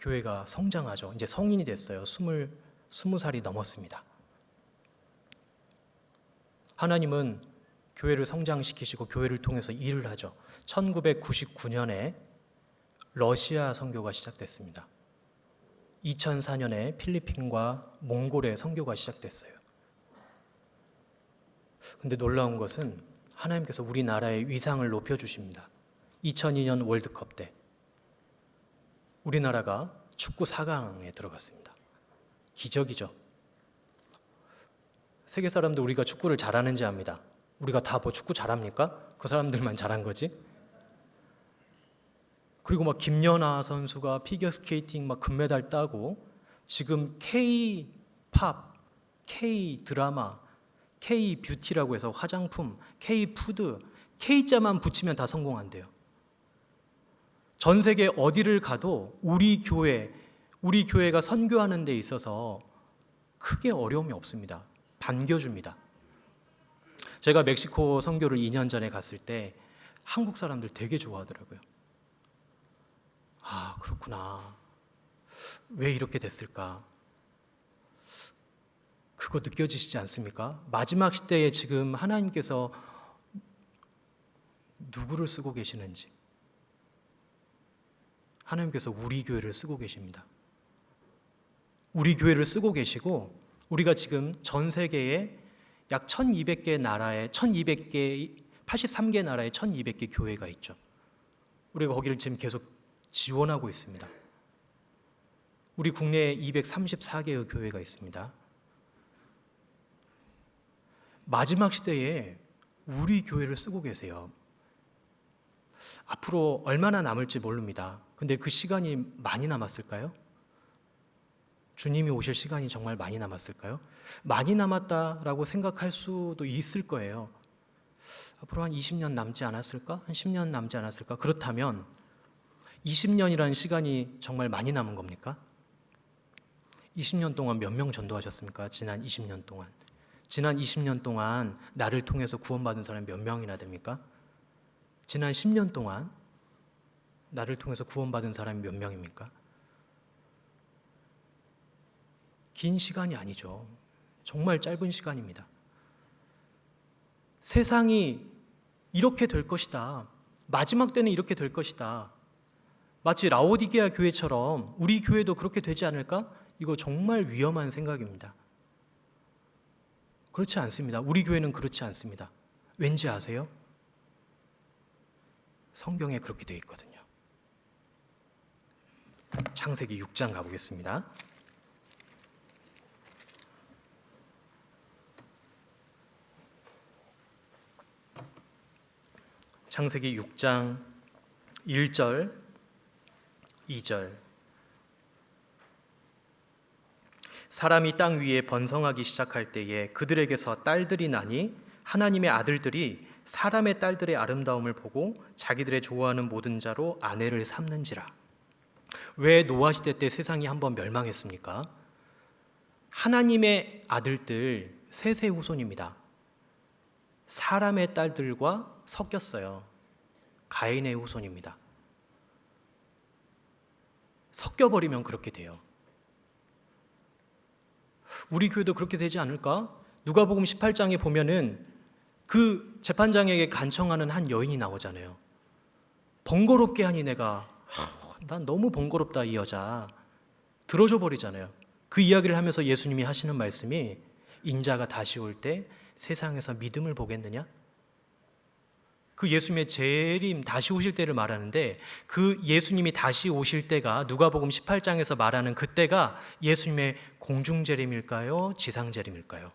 [SPEAKER 1] 교회가 성장하죠. 이제 성인이 됐어요. 20살이 넘었습니다. 하나님은 교회를 성장시키시고 교회를 통해서 일을 하죠. 1999년에 러시아 선교가 시작됐습니다. 2004년에 필리핀과 몽골의 선교가 시작됐어요. 근데 놀라운 것은 하나님께서 우리나라의 위상을 높여주십니다. 2002년 월드컵 때 우리나라가 축구 4강에 들어갔습니다. 기적이죠. 세계 사람들 우리가 축구를 잘하는지 압니다. 우리가 다 뭐 축구 잘합니까? 그 사람들만 잘한 거지. 그리고 막 김연아 선수가 피겨스케이팅 막 금메달 따고 지금 K-팝, K-드라마, K-뷰티라고 해서 화장품, K-푸드, K자만 붙이면 다 성공한대요. 전 세계 어디를 가도 우리 교회가 선교하는 데 있어서 크게 어려움이 없습니다. 반겨줍니다. 제가 멕시코 선교를 2년 전에 갔을 때 한국 사람들 되게 좋아하더라고요. 아, 그렇구나. 왜 이렇게 됐을까? 그거 느껴지시지 않습니까? 마지막 시대에 지금 하나님께서 누구를 쓰고 계시는지. 하나님께서 우리 교회를 쓰고 계십니다. 우리 교회를 쓰고 계시고 우리가 지금 전 세계에 약 1200개 나라에 83개 나라에 1200개 교회가 있죠. 우리가 거기를 지금 계속 지원하고 있습니다. 우리 국내에 234개의 교회가 있습니다. 마지막 시대에 우리 교회를 쓰고 계세요. 앞으로 얼마나 남을지 모릅니다. 근데 그 시간이 많이 남았을까요? 주님이 오실 시간이 정말 많이 남았을까요? 많이 남았다라고 생각할 수도 있을 거예요. 앞으로 한 20년 남지 않았을까? 한 10년 남지 않았을까? 그렇다면 20년이라는 시간이 정말 많이 남은 겁니까? 20년 동안 몇 명 전도하셨습니까? 지난 20년 동안. 지난 20년 동안 나를 통해서 구원받은 사람이 몇 명이나 됩니까? 지난 10년 동안 나를 통해서 구원받은 사람이 몇 명입니까? 긴 시간이 아니죠. 정말 짧은 시간입니다. 세상이 이렇게 될 것이다. 마지막 때는 이렇게 될 것이다. 마치 라오디게아 교회처럼 우리 교회도 그렇게 되지 않을까? 이거 정말 위험한 생각입니다. 그렇지 않습니다. 우리 교회는 그렇지 않습니다. 왠지 아세요? 성경에 그렇게 되어 있거든요. 창세기 6장 가보겠습니다. 창세기 6장 1절, 2절. 사람이 땅 위에 번성하기 시작할 때에 그들에게서 딸들이 나니 하나님의 아들들이 사람의 딸들의 아름다움을 보고 자기들의 좋아하는 모든 자로 아내를 삼는지라. 왜 노아 시대 때 세상이 한번 멸망했습니까? 하나님의 아들들 셋의 후손입니다. 사람의 딸들과 섞였어요. 가인의 후손입니다. 섞여버리면 그렇게 돼요. 우리 교회도 그렇게 되지 않을까? 누가복음 18장에 보면은 그 재판장에게 간청하는 한 여인이 나오잖아요. 번거롭게 하니 내가 난 너무 번거롭다 이 여자. 들어줘 버리잖아요. 그 이야기를 하면서 예수님이 하시는 말씀이 인자가 다시 올 때 세상에서 믿음을 보겠느냐? 그 예수님의 재림 다시 오실 때를 말하는데 그 예수님이 다시 오실 때가 누가복음 18장에서 말하는 그때가 예수님의 공중재림일까요? 지상재림일까요?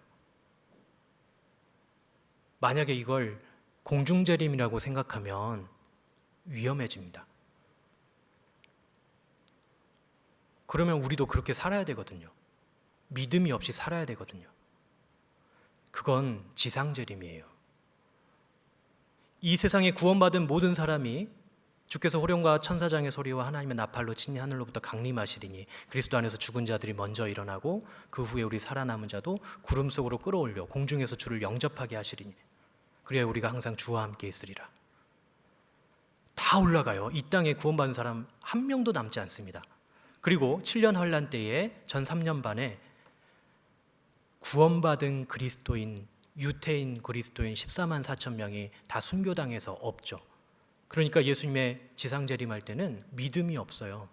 [SPEAKER 1] 만약에 이걸 공중재림이라고 생각하면 위험해집니다. 그러면 우리도 그렇게 살아야 되거든요. 믿음이 없이 살아야 되거든요. 그건 지상재림이에요. 이 세상에 구원받은 모든 사람이 주께서 호령과 천사장의 소리와 하나님의 나팔로 친히 하늘로부터 강림하시리니 그리스도 안에서 죽은 자들이 먼저 일어나고 그 후에 우리 살아남은 자도 구름 속으로 끌어올려 공중에서 주를 영접하게 하시리니 그래야 우리가 항상 주와 함께 있으리라. 다 올라가요. 이 땅에 구원받은 사람 한 명도 남지 않습니다. 그리고 7년 환란 때에 전 3년 반에 구원받은 그리스도인 유태인 그리스도인 14만 4천 명이 다 순교당해서 없죠. 그러니까 예수님의 지상재림할 때는 믿음이 없어요.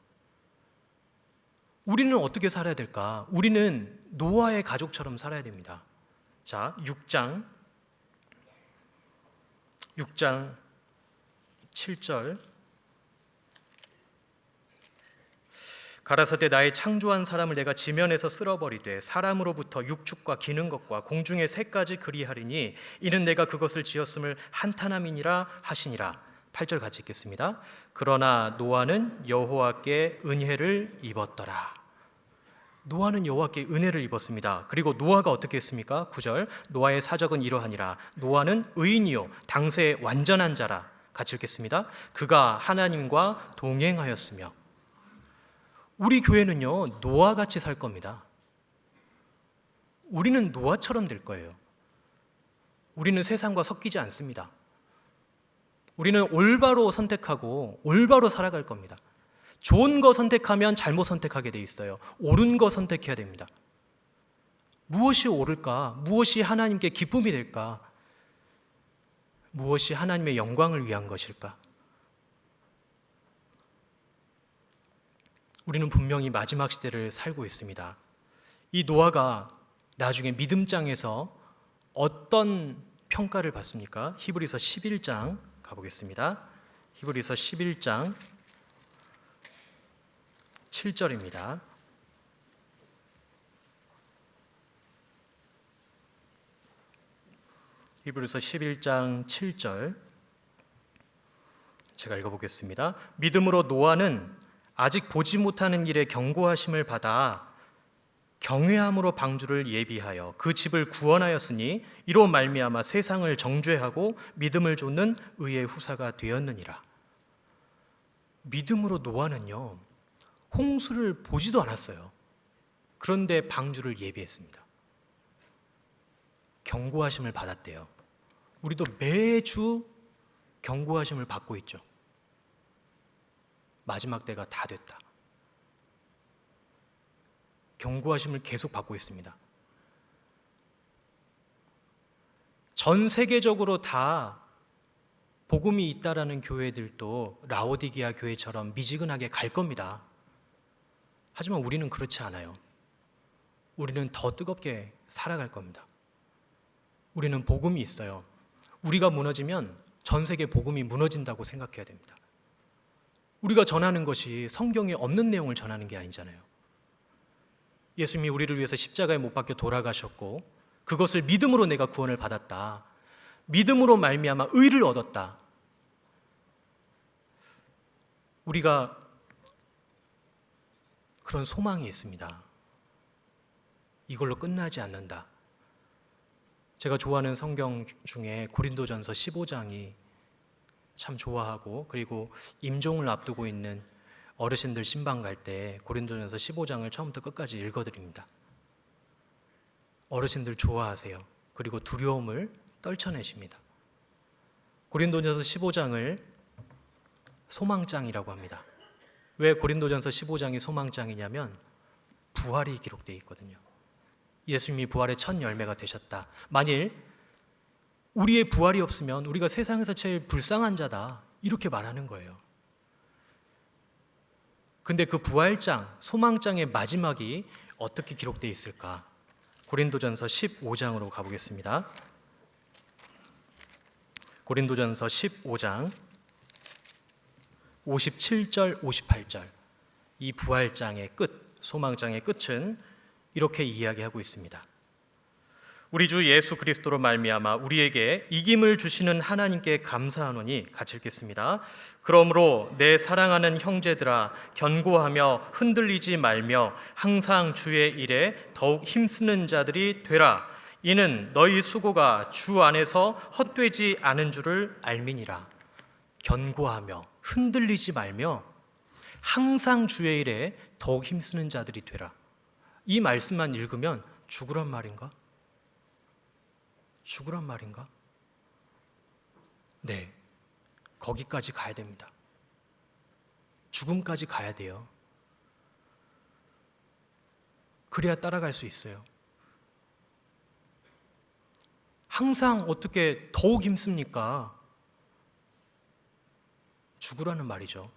[SPEAKER 1] 우리는 어떻게 살아야 될까? 우리는 노아의 가족처럼 살아야 됩니다. 자, 6장 7절. 가라사대 나의 창조한 사람을 내가 지면에서 쓸어버리되 사람으로부터 육축과 기는 것과 공중의 새까지 그리하리니 이는 내가 그것을 지었음을 한탄함이니라 하시니라. 8절 같이 읽겠습니다. 그러나 노아는 여호와께 은혜를 입었더라. 노아는 여호와께 은혜를 입었습니다. 그리고 노아가 어떻게 했습니까? 9절. 노아의 사적은 이러하니라. 노아는 의인이요 당세의 완전한 자라. 같이 읽겠습니다. 그가 하나님과 동행하였으며. 우리 교회는요 노아같이 살 겁니다. 우리는 노아처럼 될 거예요. 우리는 세상과 섞이지 않습니다. 우리는 올바로 선택하고 올바로 살아갈 겁니다. 좋은 거 선택하면 잘못 선택하게 돼 있어요. 옳은 거 선택해야 됩니다. 무엇이 옳을까? 무엇이 하나님께 기쁨이 될까? 무엇이 하나님의 영광을 위한 것일까? 우리는 분명히 마지막 시대를 살고 있습니다. 이 노아가 나중에 믿음장에서 어떤 평가를 받습니까? 히브리서 11장 가보겠습니다. 히브리서 11장 7절입니다. 히브리서 11장 7절 제가 읽어보겠습니다. 믿음으로 노아는 아직 보지 못하는 일에 경고하심을 받아 경외함으로 방주를 예비하여 그 집을 구원하였으니 이로 말미암아 세상을 정죄하고 믿음을 좇는 의의 후사가 되었느니라. 믿음으로 노아는요 홍수를 보지도 않았어요. 그런데 방주를 예비했습니다. 경고하심을 받았대요. 우리도 매주 경고하심을 받고 있죠. 마지막 때가 다 됐다. 경고하심을 계속 받고 있습니다. 전 세계적으로 다 복음이 있다라는 교회들도 라오디게아 교회처럼 미지근하게 갈 겁니다. 하지만 우리는 그렇지 않아요. 우리는 더 뜨겁게 살아갈 겁니다. 우리는 복음이 있어요. 우리가 무너지면 전 세계 복음이 무너진다고 생각해야 됩니다. 우리가 전하는 것이 성경에 없는 내용을 전하는 게 아니잖아요. 예수님이 우리를 위해서 십자가에 못 박혀 돌아가셨고 그것을 믿음으로 내가 구원을 받았다. 믿음으로 말미암아 의를 얻었다. 우리가 그런 소망이 있습니다. 이걸로 끝나지 않는다. 제가 좋아하는 성경 중에 고린도전서 15장이 참 좋아하고, 그리고 임종을 앞두고 있는 어르신들 신방 갈 때 고린도전서 15장을 처음부터 끝까지 읽어드립니다. 어르신들 좋아하세요. 그리고 두려움을 떨쳐내십니다. 고린도전서 15장을 소망장이라고 합니다. 왜 고린도전서 15장이 소망장이냐면 부활이 기록되어 있거든요. 예수님이 부활의 첫 열매가 되셨다. 만일 우리의 부활이 없으면 우리가 세상에서 제일 불쌍한 자다, 이렇게 말하는 거예요. 근데 그 부활장, 소망장의 마지막이 어떻게 기록되어 있을까? 고린도전서 15장으로 가보겠습니다. 고린도전서 15장 57절, 58절. 이 부활장의 끝, 소망장의 끝은 이렇게 이야기하고 있습니다. 우리 주 예수 그리스도로 말미암아 우리에게 이김을 주시는 하나님께 감사하노니, 같이 읽겠습니다. 그러므로 내 사랑하는 형제들아, 견고하며 흔들리지 말며 항상 주의 일에 더욱 힘쓰는 자들이 되라. 이는 너희 수고가 주 안에서 헛되지 않은 줄을 알미니라. 견고하며 흔들리지 말며 항상 주의 일에 더욱 힘쓰는 자들이 되라. 이 말씀만 읽으면 죽으란 말인가? 죽으란 말인가? 네, 거기까지 가야 됩니다. 죽음까지 가야 돼요. 그래야 따라갈 수 있어요. 항상 어떻게 더욱 힘씁니까? 죽으라는 말이죠.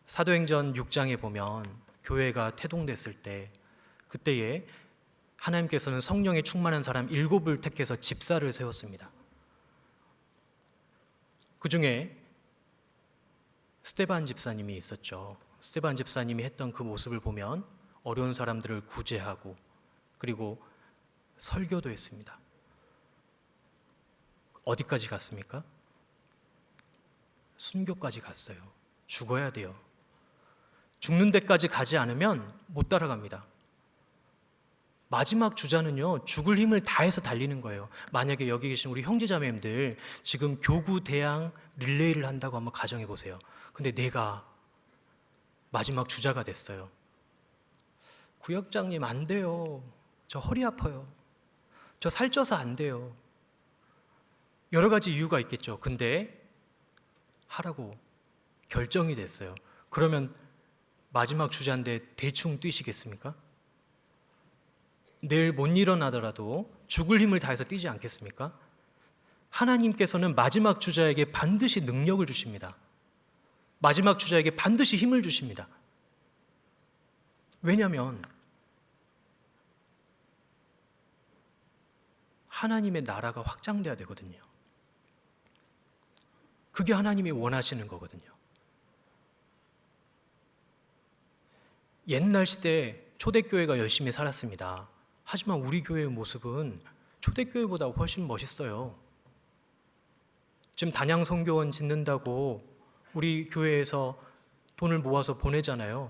[SPEAKER 1] 사도행전 6장에 보면 교회가 태동됐을 때, 그때에 하나님께서는 성령에 충만한 사람 7을 택해서 집사를 세웠습니다. 그 중에 스데반 집사님이 있었죠. 스데반 집사님이 했던 그 모습을 보면 어려운 사람들을 구제하고, 그리고 설교도 했습니다. 어디까지 갔습니까? 순교까지 갔어요. 죽어야 돼요. 죽는 데까지 가지 않으면 못 따라갑니다. 마지막 주자는요, 죽을 힘을 다해서 달리는 거예요. 만약에 여기 계신 우리 형제자매님들 지금 교구 대항 릴레이를 한다고 한번 가정해 보세요. 근데 내가 마지막 주자가 됐어요. 구역장님 안 돼요. 저 허리 아파요. 저 살쪄서 안 돼요. 여러 가지 이유가 있겠죠. 근데 하라고 결정이 됐어요. 그러면 마지막 주자인데 대충 뛰시겠습니까? 내일 못 일어나더라도 죽을 힘을 다해서 뛰지 않겠습니까? 하나님께서는 마지막 주자에게 반드시 능력을 주십니다. 마지막 주자에게 반드시 힘을 주십니다. 왜냐하면 하나님의 나라가 확장돼야 되거든요. 그게 하나님이 원하시는 거거든요. 옛날 시대에 초대교회가 열심히 살았습니다. 하지만 우리 교회의 모습은 초대교회보다 훨씬 멋있어요. 지금 단양 선교원 짓는다고 우리 교회에서 돈을 모아서 보내잖아요.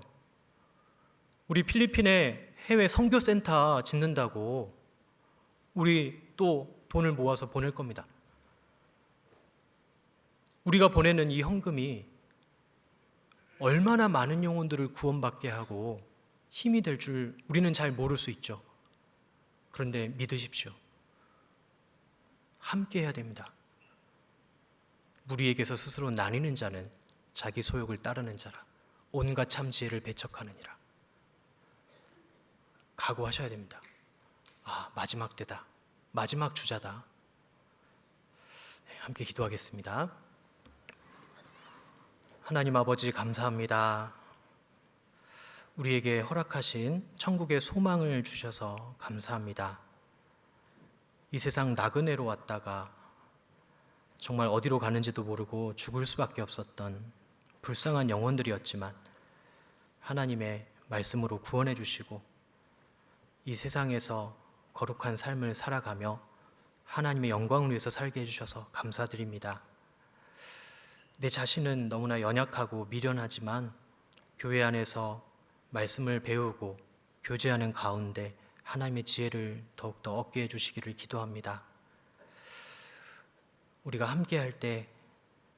[SPEAKER 1] 우리 필리핀에 해외 선교센터 짓는다고 우리 또 돈을 모아서 보낼 겁니다. 우리가 보내는 이 헌금이 얼마나 많은 영혼들을 구원받게 하고 힘이 될 줄 우리는 잘 모를 수 있죠. 그런데 믿으십시오. 함께 해야 됩니다. 무리에게서 스스로 나뉘는 자는 자기 소욕을 따르는 자라. 온갖 참 지혜를 배척하느니라. 각오하셔야 됩니다. 아, 마지막 때다. 마지막 주자다. 네, 함께 기도하겠습니다. 하나님 아버지 감사합니다. 우리에게 허락하신 천국의 소망을 주셔서 감사합니다. 이 세상 나그네로 왔다가 정말 어디로 가는지도 모르고 죽을 수밖에 없었던 불쌍한 영혼들이었지만 하나님의 말씀으로 구원해 주시고 이 세상에서 거룩한 삶을 살아가며 하나님의 영광을 위해서 살게 해주셔서 감사드립니다. 내 자신은 너무나 연약하고 미련하지만 교회 안에서 말씀을 배우고 교제하는 가운데 하나님의 지혜를 더욱더 얻게 해주시기를 기도합니다. 우리가 함께할 때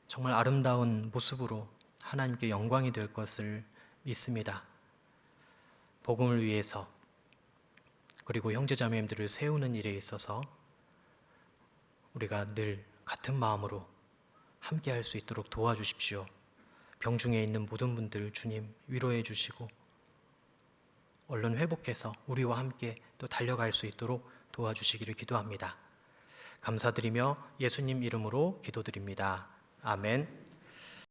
[SPEAKER 1] 정말 아름다운 모습으로 하나님께 영광이 될 것을 믿습니다. 복음을 위해서 그리고 형제자매님들을 세우는 일에 있어서 우리가 늘 같은 마음으로 함께할 수 있도록 도와주십시오. 병중에 있는 모든 분들 주님 위로해 주시고 얼른 회복해서 우리와 함께 또 달려갈 수 있도록 도와주시기를 기도합니다. 감사드리며 예수님 이름으로 기도드립니다. 아멘.